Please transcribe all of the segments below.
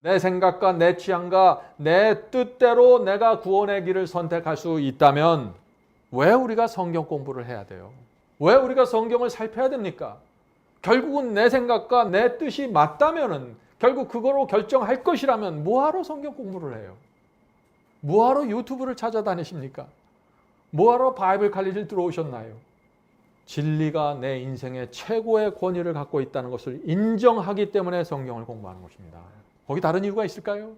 내 생각과 내 취향과 내 뜻대로 내가 구원의 길을 선택할 수 있다면 왜 우리가 성경 공부를 해야 돼요? 왜 우리가 성경을 살펴야 됩니까? 결국은 내 생각과 내 뜻이 맞다면은, 결국 그거로 결정할 것이라면 뭐하러 성경 공부를 해요? 뭐하러 유튜브를 찾아다니십니까? 뭐하러 바이블 칼리지를 들어오셨나요? 진리가 내 인생의 최고의 권위를 갖고 있다는 것을 인정하기 때문에 성경을 공부하는 것입니다. 거기 다른 이유가 있을까요?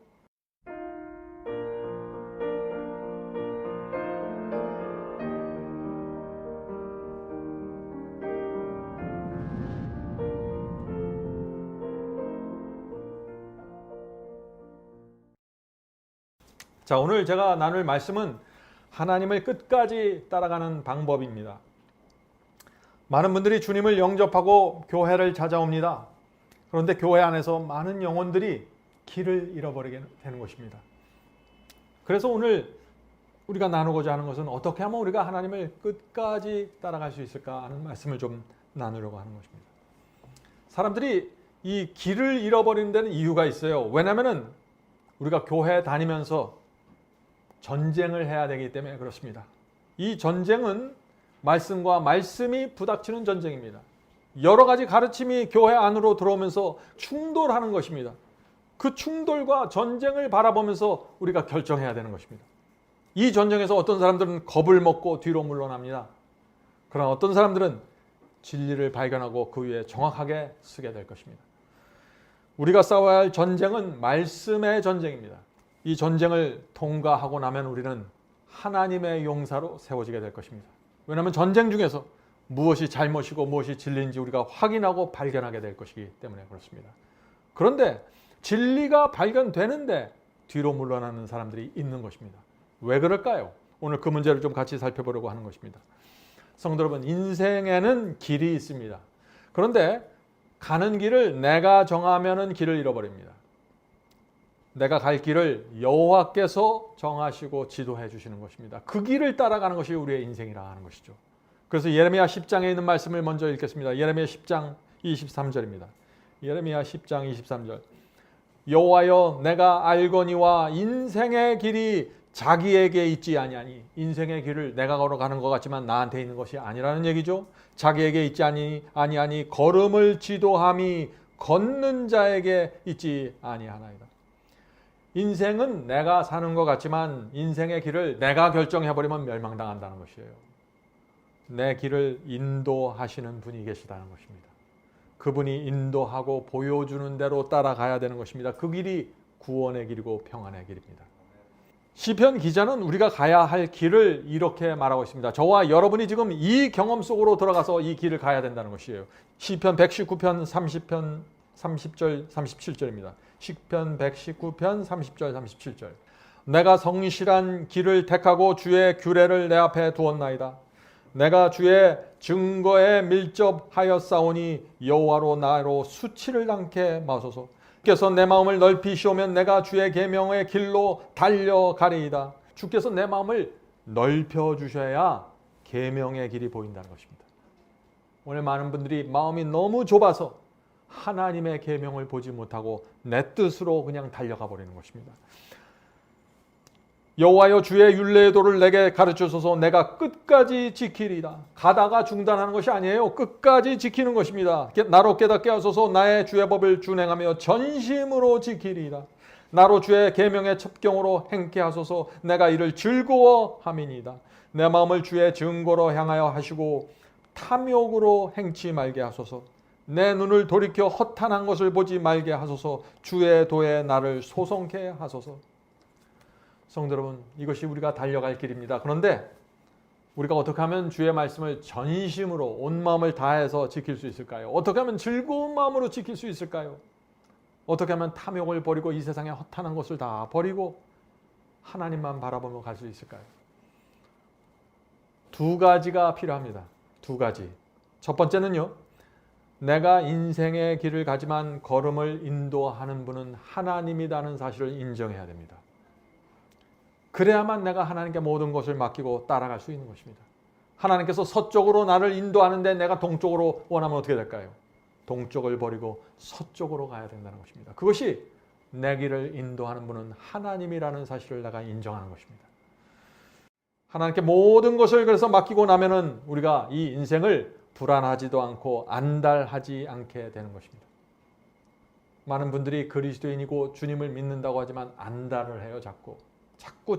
자, 오늘 제가 나눌 말씀은 하나님을 끝까지 따라가는 방법입니다. 많은 분들이 주님을 영접하고 교회를 찾아옵니다. 그런데 교회 안에서 많은 영혼들이 길을 잃어버리게 되는 것입니다. 그래서 오늘 우리가 나누고자 하는 것은 어떻게 하면 우리가 하나님을 끝까지 따라갈 수 있을까 하는 말씀을 좀 나누려고 하는 것입니다. 사람들이 이 길을 잃어버리는 데는 이유가 있어요. 왜냐하면 우리가 교회 다니면서 전쟁을 해야 되기 때문에 그렇습니다. 이 전쟁은 말씀과 말씀이 부닥치는 전쟁입니다. 여러 가지 가르침이 교회 안으로 들어오면서 충돌하는 것입니다. 그 충돌과 전쟁을 바라보면서 우리가 결정해야 되는 것입니다. 이 전쟁에서 어떤 사람들은 겁을 먹고 뒤로 물러납니다. 그러나 어떤 사람들은 진리를 발견하고 그 위에 정확하게 서게 될 것입니다. 우리가 싸워야 할 전쟁은 말씀의 전쟁입니다. 이 전쟁을 통과하고 나면 우리는 하나님의 용사로 세워지게 될 것입니다. 왜냐하면 전쟁 중에서 무엇이 잘못이고 무엇이 진리인지 우리가 확인하고 발견하게 될 것이기 때문에 그렇습니다. 그런데 진리가 발견되는데 뒤로 물러나는 사람들이 있는 것입니다. 왜 그럴까요? 오늘 그 문제를 좀 같이 살펴보려고 하는 것입니다. 성도 여러분, 인생에는 길이 있습니다. 그런데 가는 길을 내가 정하면은 길을 잃어버립니다. 내가 갈 길을 여호와께서 정하시고 지도해 주시는 것입니다. 그 길을 따라가는 것이 우리의 인생이라 하는 것이죠. 그래서 예레미야 10장에 있는 말씀을 먼저 읽겠습니다. 예레미야 10장 23절입니다. 예레미야 10장 23절. 여호와여, 내가 알거니와 인생의 길이 자기에게 있지 아니하니. 인생의 길을 내가 걸어가는 것 같지만 나한테 있는 것이 아니라는 얘기죠. 자기에게 있지 아니하니 걸음을 지도함이 걷는 자에게 있지 아니하나이다. 인생은 내가 사는 것 같지만 인생의 길을 내가 결정해버리면 멸망당한다는 것이에요. 내 길을 인도하시는 분이 계시다는 것입니다. 그분이 인도하고 보여주는 대로 따라가야 되는 것입니다. 그 길이 구원의 길이고 평안의 길입니다. 시편 기자는 우리가 가야 할 길을 이렇게 말하고 있습니다. 저와 여러분이 지금 이 경험 속으로 들어가서 이 길을 가야 된다는 것이에요. 시편 119편 30절 37절입니다. 시편 119편 30절 37절. 내가 성실한 길을 택하고 주의 규례를 내 앞에 두었나이다. 내가 주의 증거에 밀접하였사오니 여호와로 나로 수치를 당케 마소서. 주께서 내 마음을 넓히시오면 내가 주의 계명의 길로 달려가리이다. 주께서 내 마음을 넓혀주셔야 계명의 길이 보인다는 것입니다. 오늘 많은 분들이 마음이 너무 좁아서 하나님의 계명을 보지 못하고 내 뜻으로 그냥 달려가 버리는 것입니다. 여호와여, 주의 율례의 도를 내게 가르쳐소서. 내가 끝까지 지키리다. 가다가 중단하는 것이 아니에요. 끝까지 지키는 것입니다. 나로 깨닫게 하소서. 나의 주의 법을 준행하며 전심으로 지키리다. 나로 주의 계명의 첩경으로 행케 하소서. 내가 이를 즐거워함이니이다. 내 마음을 주의 증거로 향하여 하시고 탐욕으로 행치 말게 하소서. 내 눈을 돌이켜 허탄한 것을 보지 말게 하소서. 주의 도에 나를 소송케 하소서. 성도 여러분, 이것이 우리가 달려갈 길입니다. 그런데 우리가 어떻게 하면 주의 말씀을 전심으로 온 마음을 다해서 지킬 수 있을까요? 어떻게 하면 즐거운 마음으로 지킬 수 있을까요? 어떻게 하면 탐욕을 버리고 이 세상의 허탄한 것을 다 버리고 하나님만 바라보며 갈 수 있을까요? 두 가지가 필요합니다. 두 가지. 첫 번째는요, 내가 인생의 길을 가지만 걸음을 인도하는 분은 하나님이라는 사실을 인정해야 됩니다. 그래야만 내가 하나님께 모든 것을 맡기고 따라갈 수 있는 것입니다. 하나님께서 서쪽으로 나를 인도하는데 내가 동쪽으로 원하면 어떻게 될까요? 동쪽을 버리고 서쪽으로 가야 된다는 것입니다. 그것이 내 길을 인도하는 분은 하나님이라는 사실을 내가 인정하는 것입니다. 하나님께 모든 것을 그래서 맡기고 나면은 우리가 이 인생을 불안하지도 않고 안달하지 않게 되는 것입니다. 많은 분들이 그리스도인이고 주님을 믿는다고 하지만 안달을 해요. 자꾸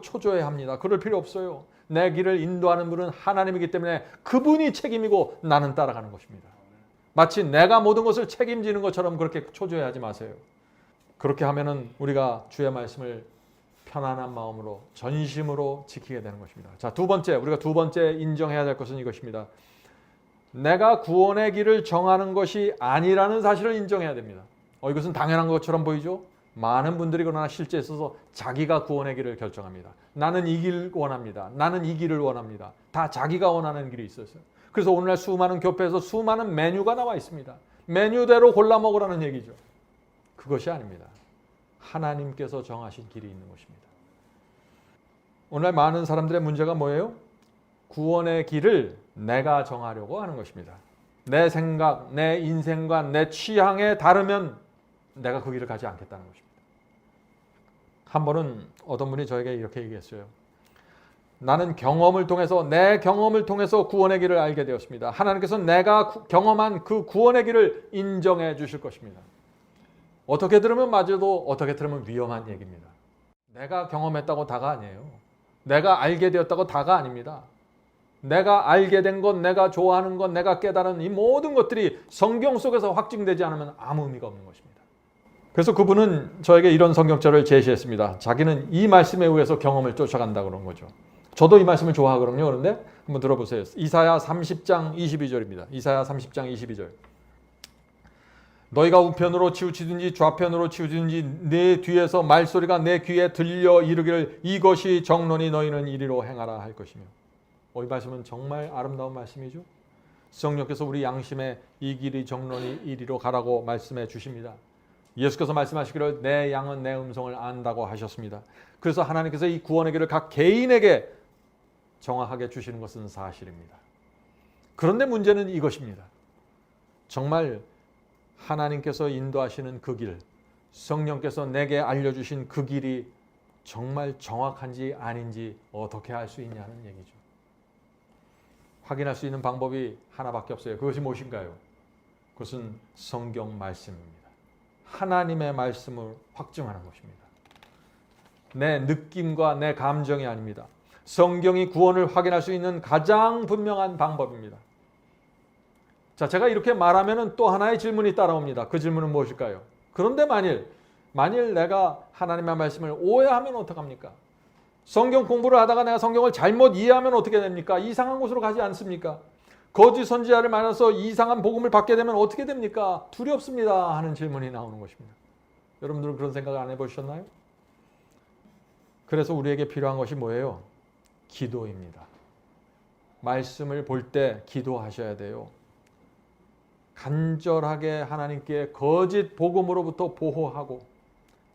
초조해합니다. 그럴 필요 없어요. 내 길을 인도하는 분은 하나님이기 때문에 그분이 책임이고 나는 따라가는 것입니다. 마치 내가 모든 것을 책임지는 것처럼 그렇게 초조해하지 마세요. 그렇게 하면은 우리가 주의 말씀을 편안한 마음으로 전심으로 지키게 되는 것입니다. 자, 우리가 두 번째 인정해야 될 것은 이것입니다. 내가 구원의 길을 정하는 것이 아니라는 사실을 인정해야 됩니다. 이것은 당연한 것처럼 보이죠? 많은 분들이 그러나 실제에 있어서 자기가 구원의 길을 결정합니다. 나는 이 길 원합니다. 나는 이 길을 원합니다. 다 자기가 원하는 길이 있어요. 그래서 오늘날 수많은 교회에서 수많은 메뉴가 나와 있습니다. 메뉴대로 골라 먹으라는 얘기죠. 그것이 아닙니다. 하나님께서 정하신 길이 있는 것입니다. 오늘날 많은 사람들의 문제가 뭐예요? 구원의 길을 내가 정하려고 하는 것입니다. 내 생각, 내 인생관, 내 취향에 다르면 내가 그 길을 가지 않겠다는 것입니다. 한 번은 어떤 분이 저에게 이렇게 얘기했어요. 나는 내 경험을 통해서 구원의 길을 알게 되었습니다. 하나님께서 내가 경험한 그 구원의 길을 인정해 주실 것입니다. 어떻게 들으면 맞아도 어떻게 들으면 위험한 얘기입니다. 내가 경험했다고 다가 아니에요. 내가 알게 되었다고 다가 아닙니다. 내가 알게 된 것, 내가 좋아하는 것, 내가 깨달은 이 모든 것들이 성경 속에서 확증되지 않으면 아무 의미가 없는 것입니다. 그래서 그분은 저에게 이런 성경절을 제시했습니다. 자기는 이 말씀에 의해서 경험을 쫓아간다 그런 거죠. 저도 이 말씀을 좋아하거든요. 그런데 한번 들어보세요. 이사야 30장 22절입니다. 이사야 30장 22절. 너희가 우편으로 치우치든지 좌편으로 치우치든지 내 뒤에서 말소리가 내 귀에 들려 이르기를 이것이 정론이 너희는 이리로 행하라 할 것이며. 이 말씀은 정말 아름다운 말씀이죠. 성령께서 우리 양심에 이 길이 정론이 이리로 가라고 말씀해 주십니다. 예수께서 말씀하시기를 내 양은 내 음성을 안다고 하셨습니다. 그래서 하나님께서 이 구원의 길을 각 개인에게 정확하게 주시는 것은 사실입니다. 그런데 문제는 이것입니다. 정말 하나님께서 인도하시는 그 길, 성령께서 내게 알려주신 그 길이 정말 정확한지 아닌지 어떻게 알 수 있냐는 얘기죠. 확인할 수 있는 방법이 하나밖에 없어요. 그것이 무엇인가요? 그것은 성경 말씀입니다. 하나님의 말씀을 확증하는 것입니다. 내 느낌과 내 감정이 아닙니다. 성경이 구원을 확인할 수 있는 가장 분명한 방법입니다. 자, 제가 이렇게 말하면 또 하나의 질문이 따라옵니다. 그 질문은 무엇일까요? 그런데 만일 내가 하나님의 말씀을 오해하면 어떡합니까? 성경 공부를 하다가 내가 성경을 잘못 이해하면 어떻게 됩니까? 이상한 곳으로 가지 않습니까? 거짓 선지자를 만나서 이상한 복음을 받게 되면 어떻게 됩니까? 두렵습니다 하는 질문이 나오는 것입니다. 여러분들은 그런 생각을 안 해보셨나요? 그래서 우리에게 필요한 것이 뭐예요? 기도입니다. 말씀을 볼 때 기도하셔야 돼요. 간절하게 하나님께 거짓 복음으로부터 보호하고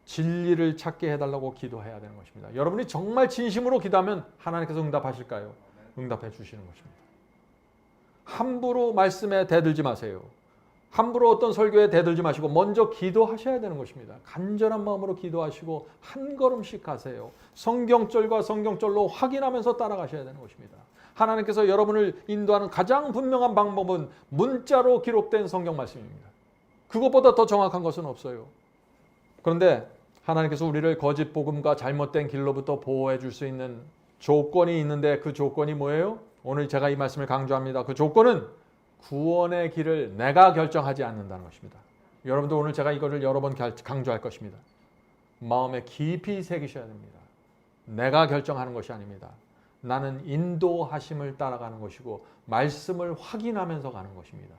진리를 찾게 해달라고 기도해야 되는 것입니다. 여러분이 정말 진심으로 기도하면 하나님께서 응답하실까요? 응답해 주시는 것입니다. 함부로 말씀에 대들지 마세요. 함부로 어떤 설교에 대들지 마시고 먼저 기도하셔야 되는 것입니다. 간절한 마음으로 기도하시고 한 걸음씩 가세요. 성경절과 성경절로 확인하면서 따라가셔야 되는 것입니다. 하나님께서 여러분을 인도하는 가장 분명한 방법은 문자로 기록된 성경 말씀입니다. 그것보다 더 정확한 것은 없어요. 그런데 하나님께서 우리를 거짓 복음과 잘못된 길로부터 보호해 줄 수 있는 조건이 있는데 그 조건이 뭐예요? 오늘 제가 이 말씀을 강조합니다. 그 조건은 구원의 길을 내가 결정하지 않는다는 것입니다. 여러분도 오늘 제가 이거를 여러 번 강조할 것입니다. 마음에 깊이 새기셔야 됩니다. 내가 결정하는 것이 아닙니다. 나는 인도하심을 따라가는 것이고 말씀을 확인하면서 가는 것입니다.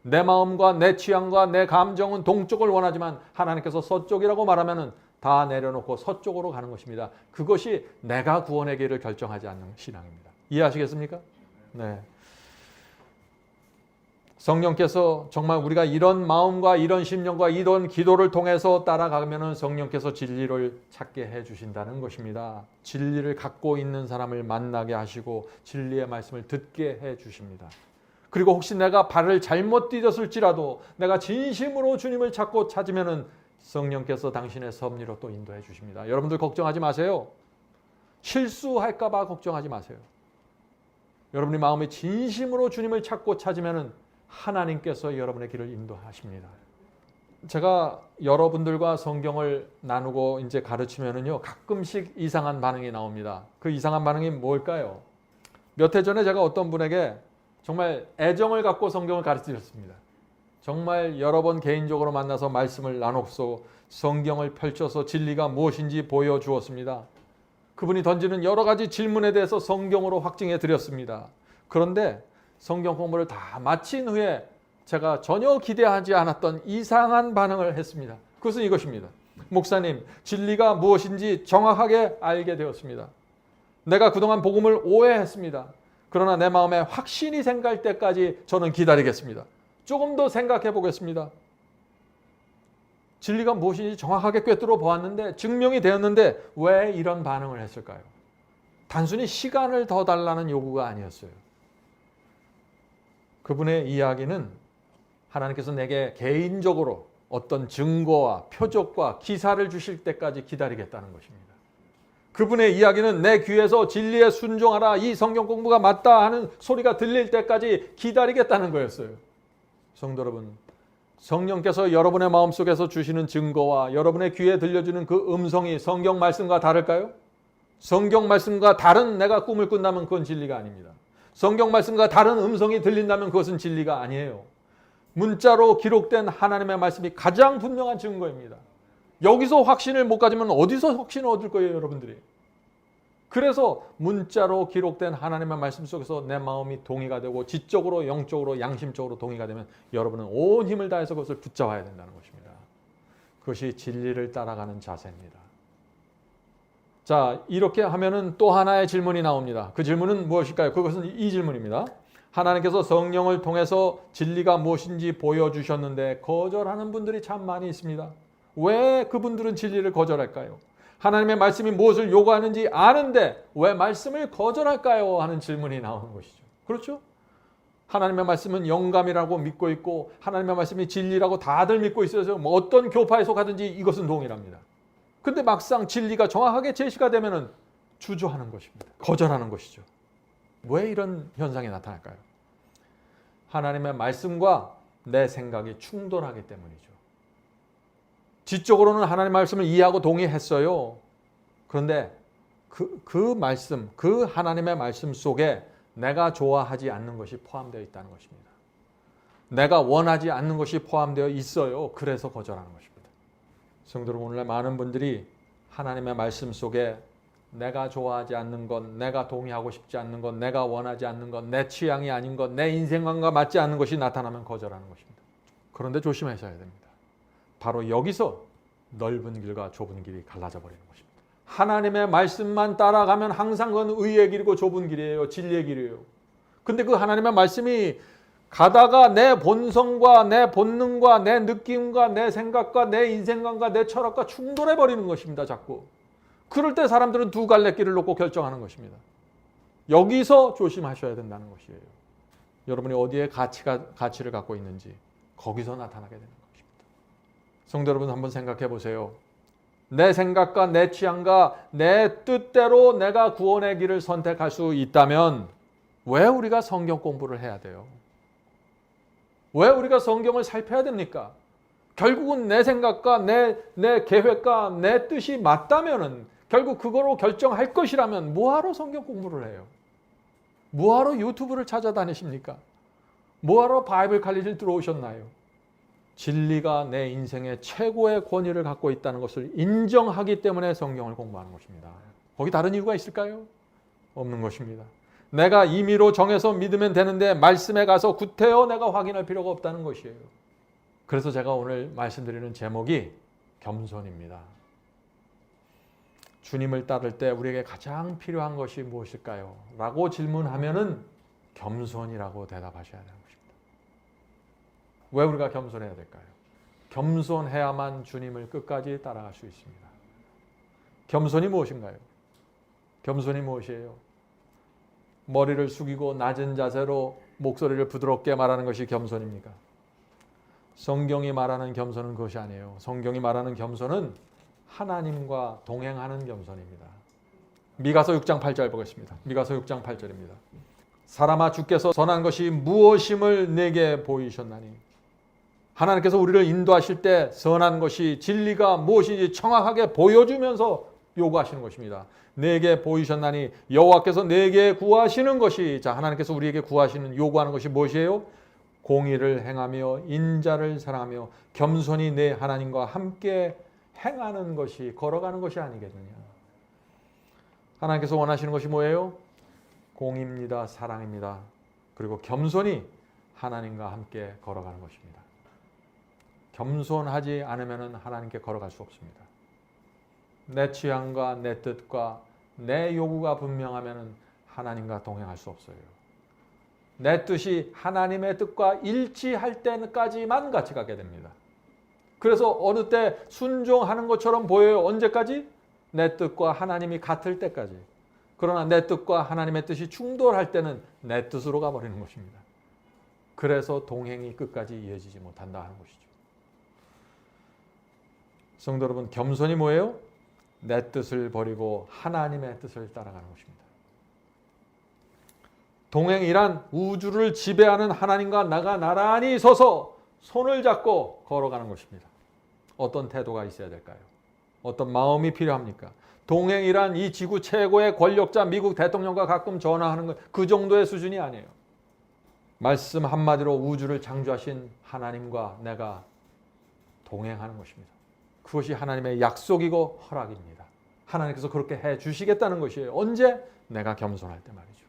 내 마음과 내 취향과 내 감정은 동쪽을 원하지만 하나님께서 서쪽이라고 말하면 다 내려놓고 서쪽으로 가는 것입니다. 그것이 내가 구원의 길을 결정하지 않는 신앙입니다. 이해하시겠습니까? 네. 성령께서 정말 우리가 이런 마음과 이런 심령과 이런 기도를 통해서 따라가면 성령께서 진리를 찾게 해주신다는 것입니다. 진리를 갖고 있는 사람을 만나게 하시고 진리의 말씀을 듣게 해주십니다. 그리고 혹시 내가 발을 잘못 디뎠을지라도 내가 진심으로 주님을 찾고 찾으면 성령께서 당신의 섭리로 또 인도해 주십니다. 여러분들 걱정하지 마세요. 실수할까 봐 걱정하지 마세요. 여러분이 마음에 진심으로 주님을 찾고 찾으면 하나님께서 여러분의 길을 인도하십니다. 제가 여러분들과 성경을 나누고 이제 가르치면은요, 가끔씩 이상한 반응이 나옵니다. 그 이상한 반응이 뭘까요? 몇 해 전에 제가 어떤 분에게 정말 애정을 갖고 성경을 가르치셨습니다. 정말 여러 번 개인적으로 만나서 말씀을 나눠서 성경을 펼쳐서 진리가 무엇인지 보여주었습니다. 그분이 던지는 여러 가지 질문에 대해서 성경으로 확증해 드렸습니다. 그런데 성경 공부를 다 마친 후에 제가 전혀 기대하지 않았던 이상한 반응을 했습니다. 그것은 이것입니다. 목사님, 진리가 무엇인지 정확하게 알게 되었습니다. 내가 그동안 복음을 오해했습니다. 그러나 내 마음에 확신이 생길 때까지 저는 기다리겠습니다. 조금 더 생각해 보겠습니다. 진리가 무엇인지 정확하게 꿰뚫어 보았는데, 증명이 되었는데 왜 이런 반응을 했을까요? 단순히 시간을 더 달라는 요구가 아니었어요. 그분의 이야기는 하나님께서 내게 개인적으로 어떤 증거와 표적과 기사를 주실 때까지 기다리겠다는 것입니다. 그분의 이야기는 내 귀에서 진리에 순종하라, 이 성경 공부가 맞다 하는 소리가 들릴 때까지 기다리겠다는 거였어요. 성도 여러분, 성령께서 여러분의 마음속에서 주시는 증거와 여러분의 귀에 들려주는 그 음성이 성경 말씀과 다를까요? 성경 말씀과 다른 내가 꿈을 꾼다면 그건 진리가 아닙니다. 성경 말씀과 다른 음성이 들린다면 그것은 진리가 아니에요. 문자로 기록된 하나님의 말씀이 가장 분명한 증거입니다. 여기서 확신을 못 가지면 어디서 확신을 얻을 거예요, 여러분들이? 그래서 문자로 기록된 하나님의 말씀 속에서 내 마음이 동의가 되고 지적으로, 영적으로, 양심적으로 동의가 되면 여러분은 온 힘을 다해서 그것을 붙잡아야 된다는 것입니다. 그것이 진리를 따라가는 자세입니다. 자, 이렇게 하면은 또 하나의 질문이 나옵니다. 그 질문은 무엇일까요? 그것은 이 질문입니다. 하나님께서 성령을 통해서 진리가 무엇인지 보여주셨는데 거절하는 분들이 참 많이 있습니다. 왜 그분들은 진리를 거절할까요? 하나님의 말씀이 무엇을 요구하는지 아는데 왜 말씀을 거절할까요? 하는 질문이 나오는 것이죠. 그렇죠? 하나님의 말씀은 영감이라고 믿고 있고 하나님의 말씀이 진리라고 다들 믿고 있어서 뭐 어떤 교파에 속하든지 이것은 동일합니다. 근데 막상 진리가 정확하게 제시가 되면은 주저하는 것입니다. 거절하는 것이죠. 왜 이런 현상이 나타날까요? 하나님의 말씀과 내 생각이 충돌하기 때문이죠. 지적으로는 하나님의 말씀을 이해하고 동의했어요. 그런데 그 말씀, 그 하나님의 말씀 속에 내가 좋아하지 않는 것이 포함되어 있다는 것입니다. 내가 원하지 않는 것이 포함되어 있어요. 그래서 거절하는 것입니다. 성도 여러분, 오늘날 많은 분들이 하나님의 말씀 속에 내가 좋아하지 않는 것, 내가 동의하고 싶지 않는 것, 내가 원하지 않는 것, 내 취향이 아닌 것, 내 인생관과 맞지 않는 것이 나타나면 거절하는 것입니다. 그런데 조심하셔야 됩니다. 바로 여기서 넓은 길과 좁은 길이 갈라져 버리는 것입니다. 하나님의 말씀만 따라가면 항상 그건 의의 길이고 좁은 길이에요. 진리의 길이에요. 근데 그 하나님의 말씀이 가다가 내 본성과 내 본능과 내 느낌과 내 생각과 내 인생관과 내 철학과 충돌해 버리는 것입니다. 자꾸. 그럴 때 사람들은 두 갈래 길을 놓고 결정하는 것입니다. 여기서 조심하셔야 된다는 것이에요. 여러분이 어디에 가치를 갖고 있는지 거기서 나타나게 되는 것입니다. 성도 여러분, 한번 생각해 보세요. 내 생각과 내 취향과 내 뜻대로 내가 구원의 길을 선택할 수 있다면 왜 우리가 성경 공부를 해야 돼요? 왜 우리가 성경을 살펴야 됩니까? 결국은 내 생각과 내 계획과 내 뜻이 맞다면은, 결국 그거로 결정할 것이라면 뭐하러 성경 공부를 해요? 뭐하러 유튜브를 찾아다니십니까? 뭐하러 바이블 칼리지를 들어오셨나요? 진리가 내 인생의 최고의 권위를 갖고 있다는 것을 인정하기 때문에 성경을 공부하는 것입니다. 거기 다른 이유가 있을까요? 없는 것입니다. 내가 임의로 정해서 믿으면 되는데 말씀에 가서 구태여 내가 확인할 필요가 없다는 것이에요. 그래서 제가 오늘 말씀드리는 제목이 겸손입니다. 주님을 따를 때 우리에게 가장 필요한 것이 무엇일까요? 라고 질문하면은 겸손이라고 대답하셔야 되는 것입니다. 왜 우리가 겸손해야 될까요? 겸손해야만 주님을 끝까지 따라갈 수 있습니다. 겸손이 무엇인가요? 겸손이 무엇이에요? 머리를 숙이고 낮은 자세로 목소리를 부드럽게 말하는 것이 겸손입니까? 성경이 말하는 겸손은 그것이 아니에요. 성경이 말하는 겸손은 하나님과 동행하는 겸손입니다. 미가서 6장 8절 보겠습니다. 미가서 6장 8절입니다. 사람아 주께서 선한 것이 무엇임을 내게 보이셨나니. 하나님께서 우리를 인도하실 때 선한 것이 진리가 무엇인지 정확하게 보여주면서 요구하시는 것입니다. 내게 보이셨나니 여호와께서 내게 구하시는 것이, 자, 하나님께서 우리에게 구하시는, 요구하는 것이 무엇이에요? 공의를 행하며 인자를 사랑하며 겸손히 내 하나님과 함께 행하는 것이, 걸어가는 것이 아니겠느냐. 하나님께서 원하시는 것이 뭐예요? 공의입니다. 사랑입니다. 그리고 겸손히 하나님과 함께 걸어가는 것입니다. 겸손하지 않으면 하나님께 걸어갈 수 없습니다. 내 취향과 내 뜻과 내 요구가 분명하면 하나님과 동행할 수 없어요. 내 뜻이 하나님의 뜻과 일치할 때까지만 같이 가게 됩니다. 그래서 어느 때 순종하는 것처럼 보여요. 언제까지? 내 뜻과 하나님이 같을 때까지. 그러나 내 뜻과 하나님의 뜻이 충돌할 때는 내 뜻으로 가버리는 것입니다. 그래서 동행이 끝까지 이어지지 못한다 하는 것이죠. 성도 여러분, 겸손이 뭐예요? 내 뜻을 버리고 하나님의 뜻을 따라가는 것입니다. 동행이란 우주를 지배하는 하나님과 나가 나란히 서서 손을 잡고 걸어가는 것입니다. 어떤 태도가 있어야 될까요? 어떤 마음이 필요합니까? 동행이란 이 지구 최고의 권력자 미국 대통령과 가끔 전화하는 것, 그 정도의 수준이 아니에요. 말씀 한마디로 우주를 창조하신 하나님과 내가 동행하는 것입니다. 그것이 하나님의 약속이고 허락입니다. 하나님께서 그렇게 해 주시겠다는 것이에요. 언제? 내가 겸손할 때 말이죠.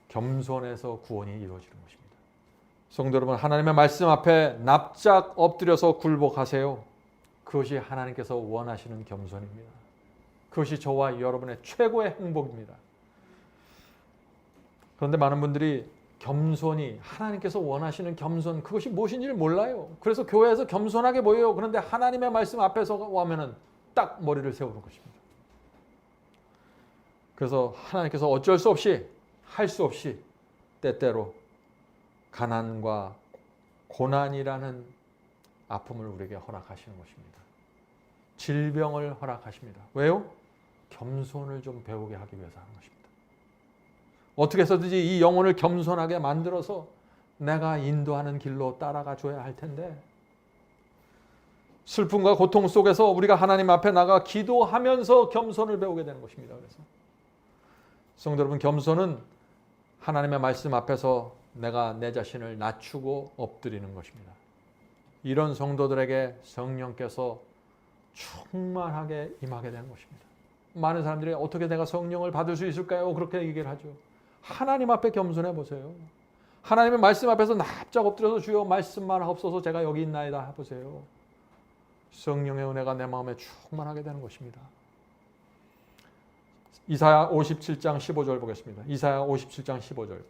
겸손해서 구원이 이루어지는 것입니다. 성도 여러분, 하나님의 말씀 앞에 납작 엎드려서 굴복하세요. 그것이 하나님께서 원하시는 겸손입니다. 그것이 저와 여러분의 최고의 행복입니다. 그런데 많은 분들이 겸손이, 하나님께서 원하시는 겸손, 그것이 무엇인지를 몰라요. 그래서 교회에서 겸손하게 보여요. 그런데 하나님의 말씀 앞에서 오면은 딱 머리를 세우는 것입니다. 그래서 하나님께서 어쩔 수 없이, 할 수 없이 때때로 가난과 고난이라는 아픔을 우리에게 허락하시는 것입니다. 질병을 허락하십니다. 왜요? 겸손을 좀 배우게 하기 위해서 하는 것입니다. 어떻게 해서든지 이 영혼을 겸손하게 만들어서 내가 인도하는 길로 따라가 줘야 할 텐데, 슬픔과 고통 속에서 우리가 하나님 앞에 나가 기도하면서 겸손을 배우게 되는 것입니다. 그래서 성도 여러분, 겸손은 하나님의 말씀 앞에서 내가 내 자신을 낮추고 엎드리는 것입니다. 이런 성도들에게 성령께서 충만하게 임하게 되는 것입니다. 많은 사람들이 어떻게 내가 성령을 받을 수 있을까요? 그렇게 얘기를 하죠. 하나님 앞에 겸손해 보세요. 하나님의 말씀 앞에서 납작 엎드려서 주여 말씀만 없어서 제가 여기 있나이다 해보세요. 성령의 은혜가 내 마음에 충만하게 되는 것입니다. 이사야 57장 15절 보겠습니다. 이사야 57장 15절.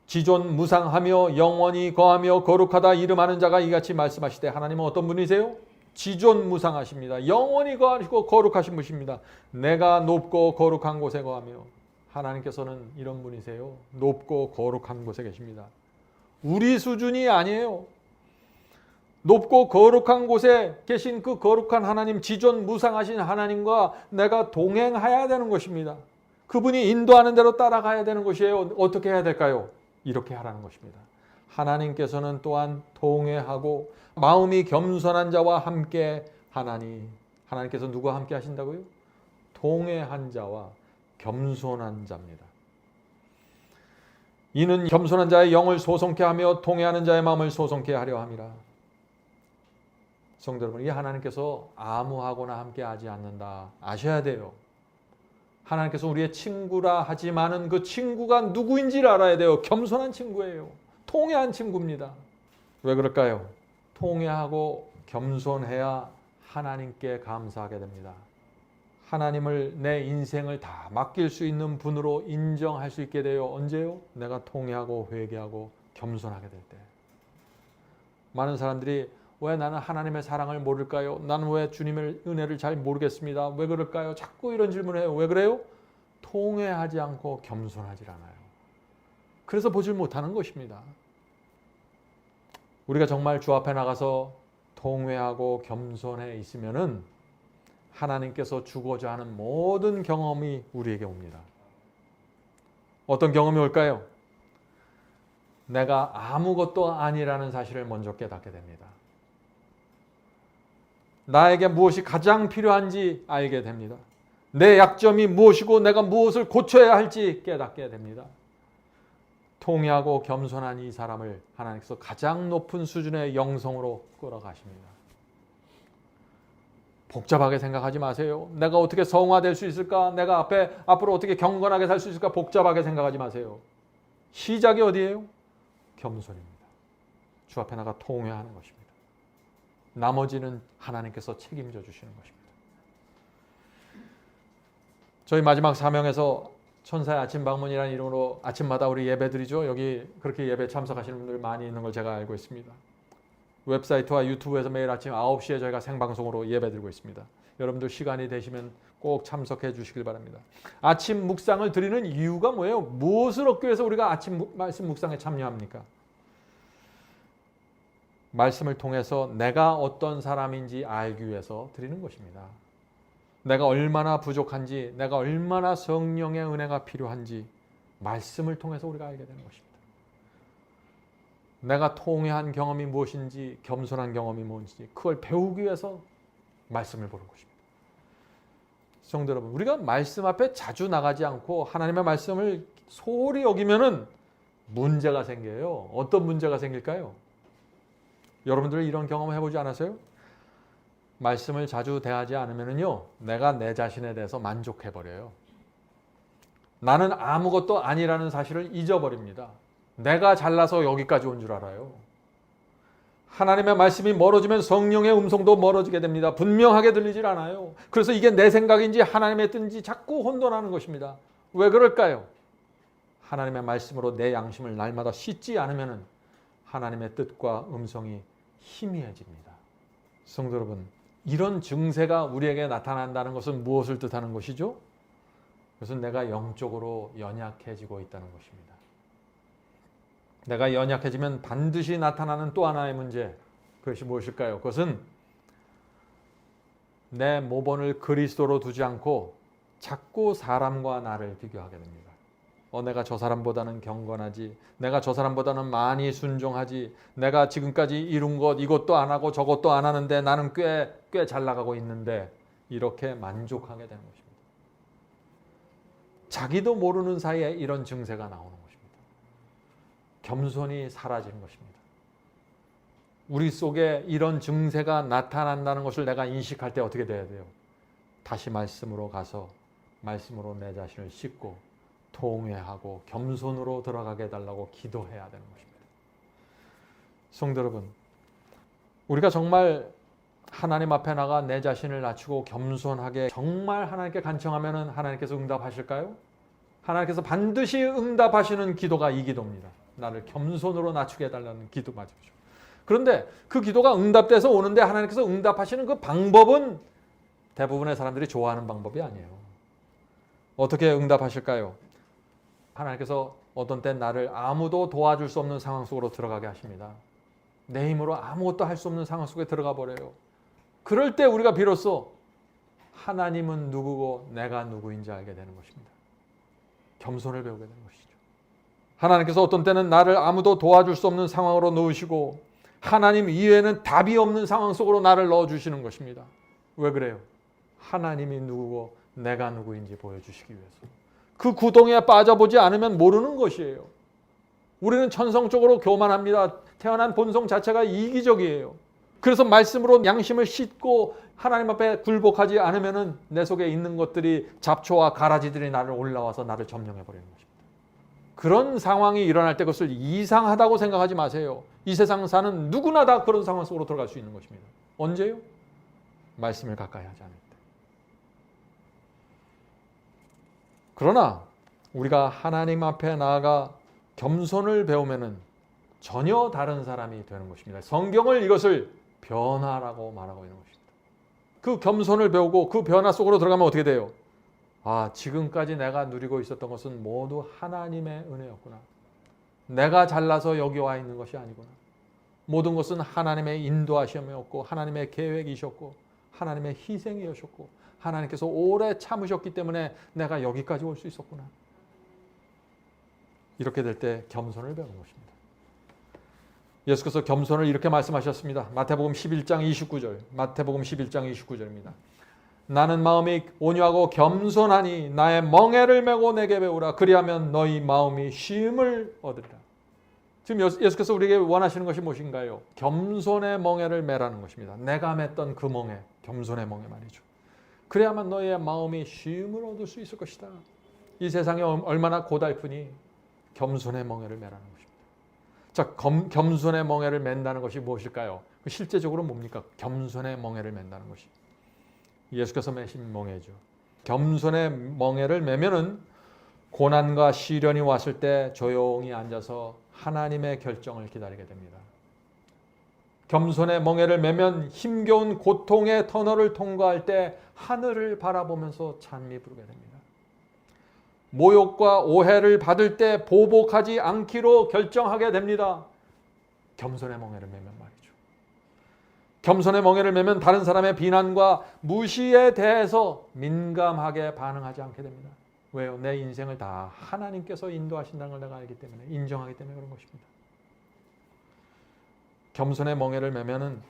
지존 무상하며 영원히 거하며 거룩하다 이름하는 자가 이같이 말씀하시되, 하나님은 어떤 분이세요? 지존 무상하십니다. 영원히 거하시고 거룩하신 분이십니다. 내가 높고 거룩한 곳에 거하며. 하나님께서는 이런 분이세요. 높고 거룩한 곳에 계십니다. 우리 수준이 아니에요. 높고 거룩한 곳에 계신 그 거룩한 하나님, 지존 무상하신 하나님과 내가 동행해야 되는 것입니다. 그분이 인도하는 대로 따라가야 되는 것이에요. 어떻게 해야 될까요? 이렇게 하라는 것입니다. 하나님께서는 또한 동행하고 마음이 겸손한 자와 함께 하나니. 하나님께서 누구와 함께 하신다고요? 동행한 자와 겸손한 자입니다. 이는 겸손한 자의 영을 소송케 하며 동행하는 자의 마음을 소송케 하려 함이라. 성도 여러분, 이 하나님께서 아무하고나 함께 하지 않는다 아셔야 돼요. 하나님께서 우리의 친구라 하지만은 그 친구가 누구인지를 알아야 돼요. 겸손한 친구예요. 통회한 친구입니다. 왜 그럴까요? 통회하고 겸손해야 하나님께 감사하게 됩니다. 하나님을 내 인생을 다 맡길 수 있는 분으로 인정할 수 있게 돼요. 언제요? 내가 통회하고 회개하고 겸손하게 될 때. 많은 사람들이 왜 나는 하나님의 사랑을 모를까요? 나는 왜 주님의 은혜를 잘 모르겠습니다. 왜 그럴까요? 자꾸 이런 질문을 해요. 왜 그래요? 통회하지 않고 겸손하지 않아요. 그래서 보질 못하는 것입니다. 우리가 정말 주 앞에 나가서 통회하고 겸손해 있으면은 하나님께서 주고자 하는 모든 경험이 우리에게 옵니다. 어떤 경험이 올까요? 내가 아무것도 아니라는 사실을 먼저 깨닫게 됩니다. 나에게 무엇이 가장 필요한지 알게 됩니다. 내 약점이 무엇이고 내가 무엇을 고쳐야 할지 깨닫게 됩니다. 통회하고 겸손한 이 사람을 하나님께서 가장 높은 수준의 영성으로 끌어가십니다. 복잡하게 생각하지 마세요. 내가 어떻게 성화될 수 있을까? 내가 앞으로 어떻게 경건하게 살 수 있을까? 복잡하게 생각하지 마세요. 시작이 어디예요? 겸손입니다. 주 앞에 나가 통회하는 것입니다. 나머지는 하나님께서 책임져 주시는 것입니다. 저희 마지막 사명에서 천사의 아침 방문이라는 이름으로 아침마다 우리 예배드리죠. 여기 그렇게 예배 참석하시는 분들 많이 있는 걸 제가 알고 있습니다. 웹사이트와 유튜브에서 매일 아침 9시에 저희가 생방송으로 예배드리고 있습니다. 여러분들 시간이 되시면 꼭 참석해 주시길 바랍니다. 아침 묵상을 드리는 이유가 뭐예요? 무엇을 얻기 위해서 우리가 아침 말씀 묵상에 참여합니까? 말씀을 통해서 내가 어떤 사람인지 알기 위해서 드리는 것입니다. 내가 얼마나 부족한지, 내가 얼마나 성령의 은혜가 필요한지 말씀을 통해서 우리가 알게 되는 것입니다. 내가 통회한 경험이 무엇인지, 겸손한 경험이 무엇인지 그걸 배우기 위해서 말씀을 보는 것입니다. 성도 여러분, 우리가 말씀 앞에 자주 나가지 않고 하나님의 말씀을 소홀히 여기면은 문제가 생겨요. 어떤 문제가 생길까요? 여러분들 이런 경험 해보지 않았어요? 말씀을 자주 대하지 않으면요, 내가 내 자신에 대해서 만족해버려요. 나는 아무것도 아니라는 사실을 잊어버립니다. 내가 잘나서 여기까지 온 줄 알아요. 하나님의 말씀이 멀어지면 성령의 음성도 멀어지게 됩니다. 분명하게 들리질 않아요. 그래서 이게 내 생각인지 하나님의 뜻인지 자꾸 혼돈하는 것입니다. 왜 그럴까요? 하나님의 말씀으로 내 양심을 날마다 씻지 않으면 하나님의 뜻과 음성이 희미해집니다. 성도 여러분, 이런 증세가 우리에게 나타난다는 것은 무엇을 뜻하는 것이죠? 그것은 내가 영적으로 연약해지고 있다는 것입니다. 내가 연약해지면 반드시 나타나는 또 하나의 문제, 그것이 무엇일까요? 그것은 내 모본을 그리스도로 두지 않고 자꾸 사람과 나를 비교하게 됩니다. 내가 저 사람보다는 경건하지, 내가 저 사람보다는 많이 순종하지, 내가 지금까지 이룬 것 이것도 안 하고 저것도 안 하는데 나는 꽤 잘 나가고 있는데, 이렇게 만족하게 되는 것입니다. 자기도 모르는 사이에 이런 증세가 나오는 것입니다. 겸손이 사라지는 것입니다. 우리 속에 이런 증세가 나타난다는 것을 내가 인식할 때 어떻게 돼야 돼요? 다시 말씀으로 가서 말씀으로 내 자신을 씻고 통회하고 겸손으로 들어가게 해달라고 기도해야 되는 것입니다. 성도 여러분, 우리가 정말 하나님 앞에 나가 내 자신을 낮추고 겸손하게 정말 하나님께 간청하면 하나님께서 응답하실까요? 하나님께서 반드시 응답하시는 기도가 이 기도입니다. 나를 겸손으로 낮추게 해달라는 기도 맞죠. 그런데 그 기도가 응답돼서 오는데 하나님께서 응답하시는 그 방법은 대부분의 사람들이 좋아하는 방법이 아니에요. 어떻게 응답하실까요? 하나님께서 어떤 때 나를 아무도 도와줄 수 없는 상황 속으로 들어가게 하십니다. 내 힘으로 아무것도 할 수 없는 상황 속에 들어가 버려요. 그럴 때 우리가 비로소 하나님은 누구고 내가 누구인지 알게 되는 것입니다. 겸손을 배우게 되는 것이죠. 하나님께서 어떤 때는 나를 아무도 도와줄 수 없는 상황으로 놓으시고 하나님 이외에는 답이 없는 상황 속으로 나를 넣어주시는 것입니다. 왜 그래요? 하나님이 누구고 내가 누구인지 보여주시기 위해서. 그 구덩이에 빠져보지 않으면 모르는 것이에요. 우리는 천성적으로 교만합니다. 태어난 본성 자체가 이기적이에요. 그래서 말씀으로 양심을 씻고 하나님 앞에 굴복하지 않으면 내 속에 있는 것들이 잡초와 가라지들이 나를 올라와서 나를 점령해버리는 것입니다. 그런 상황이 일어날 때 그것을 이상하다고 생각하지 마세요. 이 세상 사는 누구나 다 그런 상황 속으로 들어갈 수 있는 것입니다. 언제요? 말씀을 가까이 하지 않을 때. 그러나 우리가 하나님 앞에 나아가 겸손을 배우면 전혀 다른 사람이 되는 것입니다. 성경을 이것을 변화라고 말하고 있는 것입니다. 그 겸손을 배우고 그 변화 속으로 들어가면 어떻게 돼요? 지금까지 내가 누리고 있었던 것은 모두 하나님의 은혜였구나. 내가 잘나서 여기 와 있는 것이 아니구나. 모든 것은 하나님의 인도하심이었고 하나님의 계획이셨고 하나님의 희생이셨고 하나님께서 오래 참으셨기 때문에 내가 여기까지 올 수 있었구나. 이렇게 될 때 겸손을 배우는 것입니다. 예수께서 겸손을 이렇게 말씀하셨습니다. 마태복음 11장 29절. 마태복음 11장 29절입니다. 나는 마음이 온유하고 겸손하니 나의 멍에를 메고 내게 배우라. 그리하면 너희 마음이 쉼을 얻으리라. 지금 예수께서 우리에게 원하시는 것이 무엇인가요? 겸손의 멍에를 메라는 것입니다. 내가 맸던 그 멍에, 겸손의 멍에 말이죠. 그래야만 너희의 마음이 쉼을 얻을 수 있을 것이다. 이 세상이 얼마나 고달프니 겸손의 멍에를 메라는 것입니다. 자, 겸손의 멍에를 맨다는 것이 무엇일까요? 실제적으로 뭡니까? 겸손의 멍에를 맨다는 것이. 예수께서 매신 멍에죠. 겸손의 멍에를 매면은 고난과 시련이 왔을 때 조용히 앉아서 하나님의 결정을 기다리게 됩니다. 겸손의 멍에를 매면 힘겨운 고통의 터널을 통과할 때 하늘을 바라보면서 찬미 부르게 됩니다. 모욕과 오해를 받을 때 보복하지 않기로 결정하게 됩니다. 겸손의 멍에를 매면 말이죠. 겸손의 멍에를 매면 다른 사람의 비난과 무시에 대해서 민감하게 반응하지 않게 됩니다. 왜요? 내 인생을 다 하나님께서 인도하신다는 걸 내가 알기 때문에, 인정하기 때문에 그런 것입니다. 겸손의 멍에를 매면은